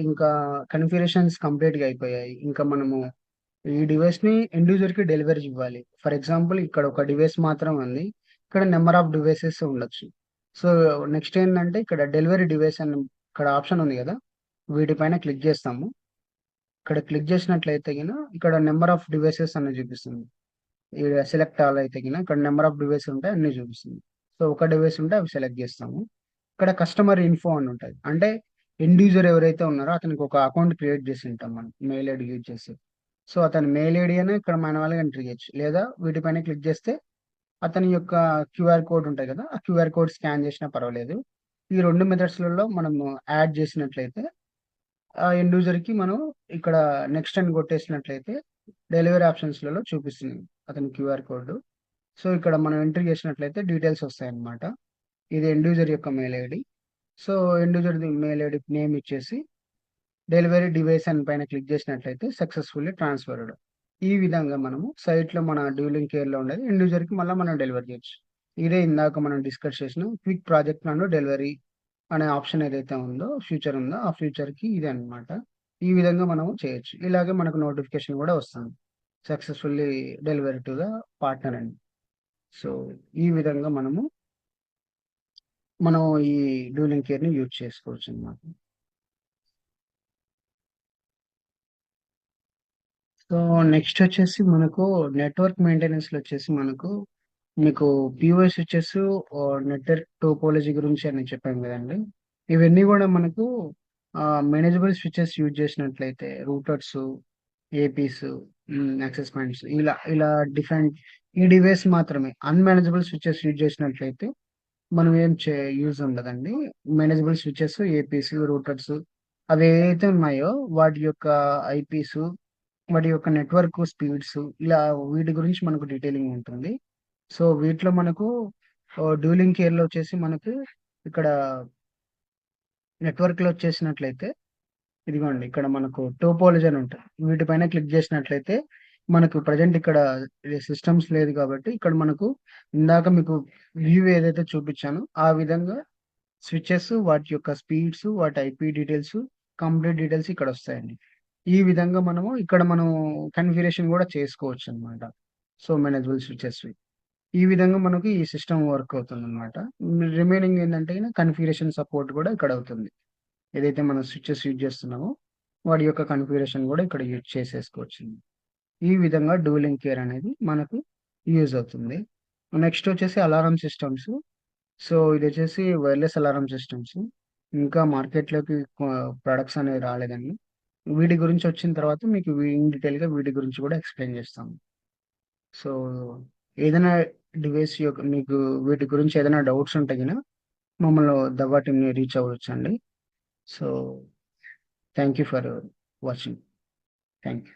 ఇంకా కన్ఫిగరేషన్స్ కంప్లీట్‌గా అయిపోయాయి. ఇంకా మనము ఈ డివైస్‌ని ఎండ్ యూజర్‌కి డెలివరీ ఇవ్వాలి. ఫర్ ఎగ్జాంపుల్ ఇక్కడ ఒక డివైస్ మాత్రమే ఉంది. ఇక్కడ నంబర్ ఆఫ్ డివైసెస్ ఉండొచ్చు. సో, నెక్స్ట్ ఏందంటే ఇక్కడ డెలివరీ డివైస్ అని ఇక్కడ ఆప్షన్ ఉంది గదా! వీటిపైన క్లిక్ జేస్తాము. ఇక్కడ క్లిక్ జేసినట్లయితే ఇక్కడ నంబర్ ఆఫ్ డివైసెస్ అని చూపిస్తుంది. ఈడ సెలెక్ట్ ఆల్ అయితే ఇక్కడ నంబర్ ఆఫ్ డివైస్ ఉంటే అన్నీ చూపిస్తుంది. సో, ఒక డివైస్ ఉంటే అవి సెలెక్ట్ జేస్తాము. ఇక్కడ కస్టమర్ ఇన్ఫో అని ఉంటది. అంటే ఎండ్ యూజర్ ఎవరైతే ఉన్నారో అతనికి ఒక అకౌంట్ క్రియేట్ చేసి ఉంటాం మనం మెయిల్ ఐడీ యూజ్ చేసి. సో, అతని మెయిల్ ఐడీ అని ఇక్కడ మాన్యువల్‌గా ఎంటర్ చేయొచ్చు. లేదా వీటిపైన క్లిక్ చేస్తే అతని యొక్క క్యూఆర్ కోడ్ ఉంటాయి కదా! ఆ క్యూఆర్ కోడ్ స్కాన్ చేసినా పర్వాలేదు. ఈ 2 మెథడ్స్‌లలో మనము యాడ్ చేసినట్లయితే ఆ ఎండ్ యూజర్‌కి మనం ఇక్కడ నెక్స్ట్ అని కొట్టేసినట్లయితే డెలివరీ ఆప్షన్స్‌లలో చూపిస్తుంది అతని క్యూఆర్ కోడ్. సో, ఇక్కడ మనం ఎంటర్ చేసినట్లయితే డీటెయిల్స్ వస్తాయన్నమాట. ఇది ఎండ్ యూజర్ యొక్క మెయిల్ ఐడీ. సో, ఎండ్ యూజర్‌ది మెయిల్ ఐడీ నేమ్ ఇచ్చేసి డెలివరీ డివైస్ అని పైన క్లిక్ చేసినట్లయితే సక్సెస్‌ఫుల్లీ ట్రాన్స్‌ఫర్డ్. ఈ విధంగా మనము సైట్‌లో మన డ్యూయలింగ్ కేర్‌లో ఉండేది ఎండ్ యూజర్‌కి మళ్ళా మనం డెలివర్ చేయొచ్చు. ఇదే ఇందాక మనం డిస్కస్ చేసిన క్విక్ ప్రాజెక్ట్ ప్లాన్ డెలివరీ అనే ఆప్షన్ ఏదైతే ఉందో, ఫ్యూచర్ ఉందో, ఆ ఫ్యూచర్‌కి ఇదే అన్నమాట. ఈ విధంగా మనము చేయొచ్చు. ఇలాగే మనకు నోటిఫికేషన్ కూడా వస్తుంది. Successfully delivery to the partner అని. సో, ఈ విధంగా మనం ఈ డ్యూయలింగ్ కేర్‌ని యూజ్ చేసుకోవచ్చన్నమాట. సో, నెక్స్ట్ వచ్చేసి మనకు నెట్వర్క్ మెయింటెనెన్స్‌లో వచ్చేసి మీకు పీఓఎస్ స్విచెస్ నెట్వర్క్ టోపోలజీ గురించి అని చెప్పాను గదండీ! ఇవన్నీ గూడా మనకు మేనేజబుల్ స్విచెస్ యూజ్ చేసినట్లయితే రూటర్స్, ఏపీస్, యాక్సెస్ పాయింట్స్ ఇలా డిఫరెంట్ ఈ డివైస్ మాత్రమే. అన్‌మేనేజబుల్ స్విచెస్ యూజ్ చేసినట్లయితే మనం ఏం యూజ్ ఉండదండి. మేనేజబుల్ స్విచెస్, ఏపీస్, రూటర్స్ అవి ఏవైతే ఉన్నాయో వాటి యొక్క ఐపీస్ వాటి యొక్క నెట్వర్క్ స్పీడ్స్ ఇలా వీటి గురించి మనకు డీటెయిలింగ్ ఉంటుంది. సో, వీటిలో మనకు డ్యూయలింగ్ కేర్‌లో వచ్చేసి మనకు ఇక్కడ నెట్వర్క్‌లో వచ్చేసినట్లయితే ఇదిగోండి ఇక్కడ మనకు టోపోలజీ అని ఉంటది. వీటిపైన క్లిక్ చేసినట్లయితే మనకు ప్రెజెంట్ ఇక్కడ సిస్టమ్స్ లేదు కాబట్టి ఇక్కడ మనకు ఇందాక మీకు వ్యూ ఏదైతే చూపించానో ఆ విధంగా స్విచెస్, వాటి యొక్క స్పీడ్స్, వాటి ఐపీ డీటెయిల్స్, కంప్లీట్ డీటెయిల్స్ ఇక్కడొస్తాయండి. ఈ విధంగా మనం కాన్ఫిగరేషన్ గూడా చేసుకోవచ్చనమాట. So, manageable స్విచెస్‌వి. ఈ విధంగా మనకి ఈ సిస్టమ్ వర్క్ అవుతుందనమాట. రిమైనింగ్ ఏందంటే కాన్ఫిగరేషన్ సపోర్ట్ కూడా ఇక్కడ అవుతుంది. ఏదైతే మనం స్విచెస్ యూజ్ చేస్తున్నామో వాటి యొక్క కాన్ఫిగరేషన్ కూడా ఇక్కడ యూజ్ చేసేసుకోవచ్చు. ఈ విధంగా డూలింగ్ కేర్ అనేది మనకు యూజ్ అవుతుంది. నెక్స్ట్ వచ్చేసి అలారం సిస్టమ్స్. సో ఇదొచ్చేసి వైర్‌లెస్ అలారం సిస్టమ్స్. ఇంకా మార్కెట్‌లోకి ప్రొడక్ట్స్ అనేవి రాలేదండి. వీటి గురించి వచ్చిన తర్వాత మీకు ఇన్ డీటెయిల్‌గా వీటి గురించి కూడా ఎక్స్‌ప్లెయిన్ చేస్తాము. సో ఏదైనా డివైస్ యొక్క మీకు వీటి గురించి ఏదైనా డౌట్స్ ఉంటే గిన మమ్మల్ని దవ్వా టీమ్‌ని రీచ్ అవ్వొచ్చండి. So thank you for watching. Thank you.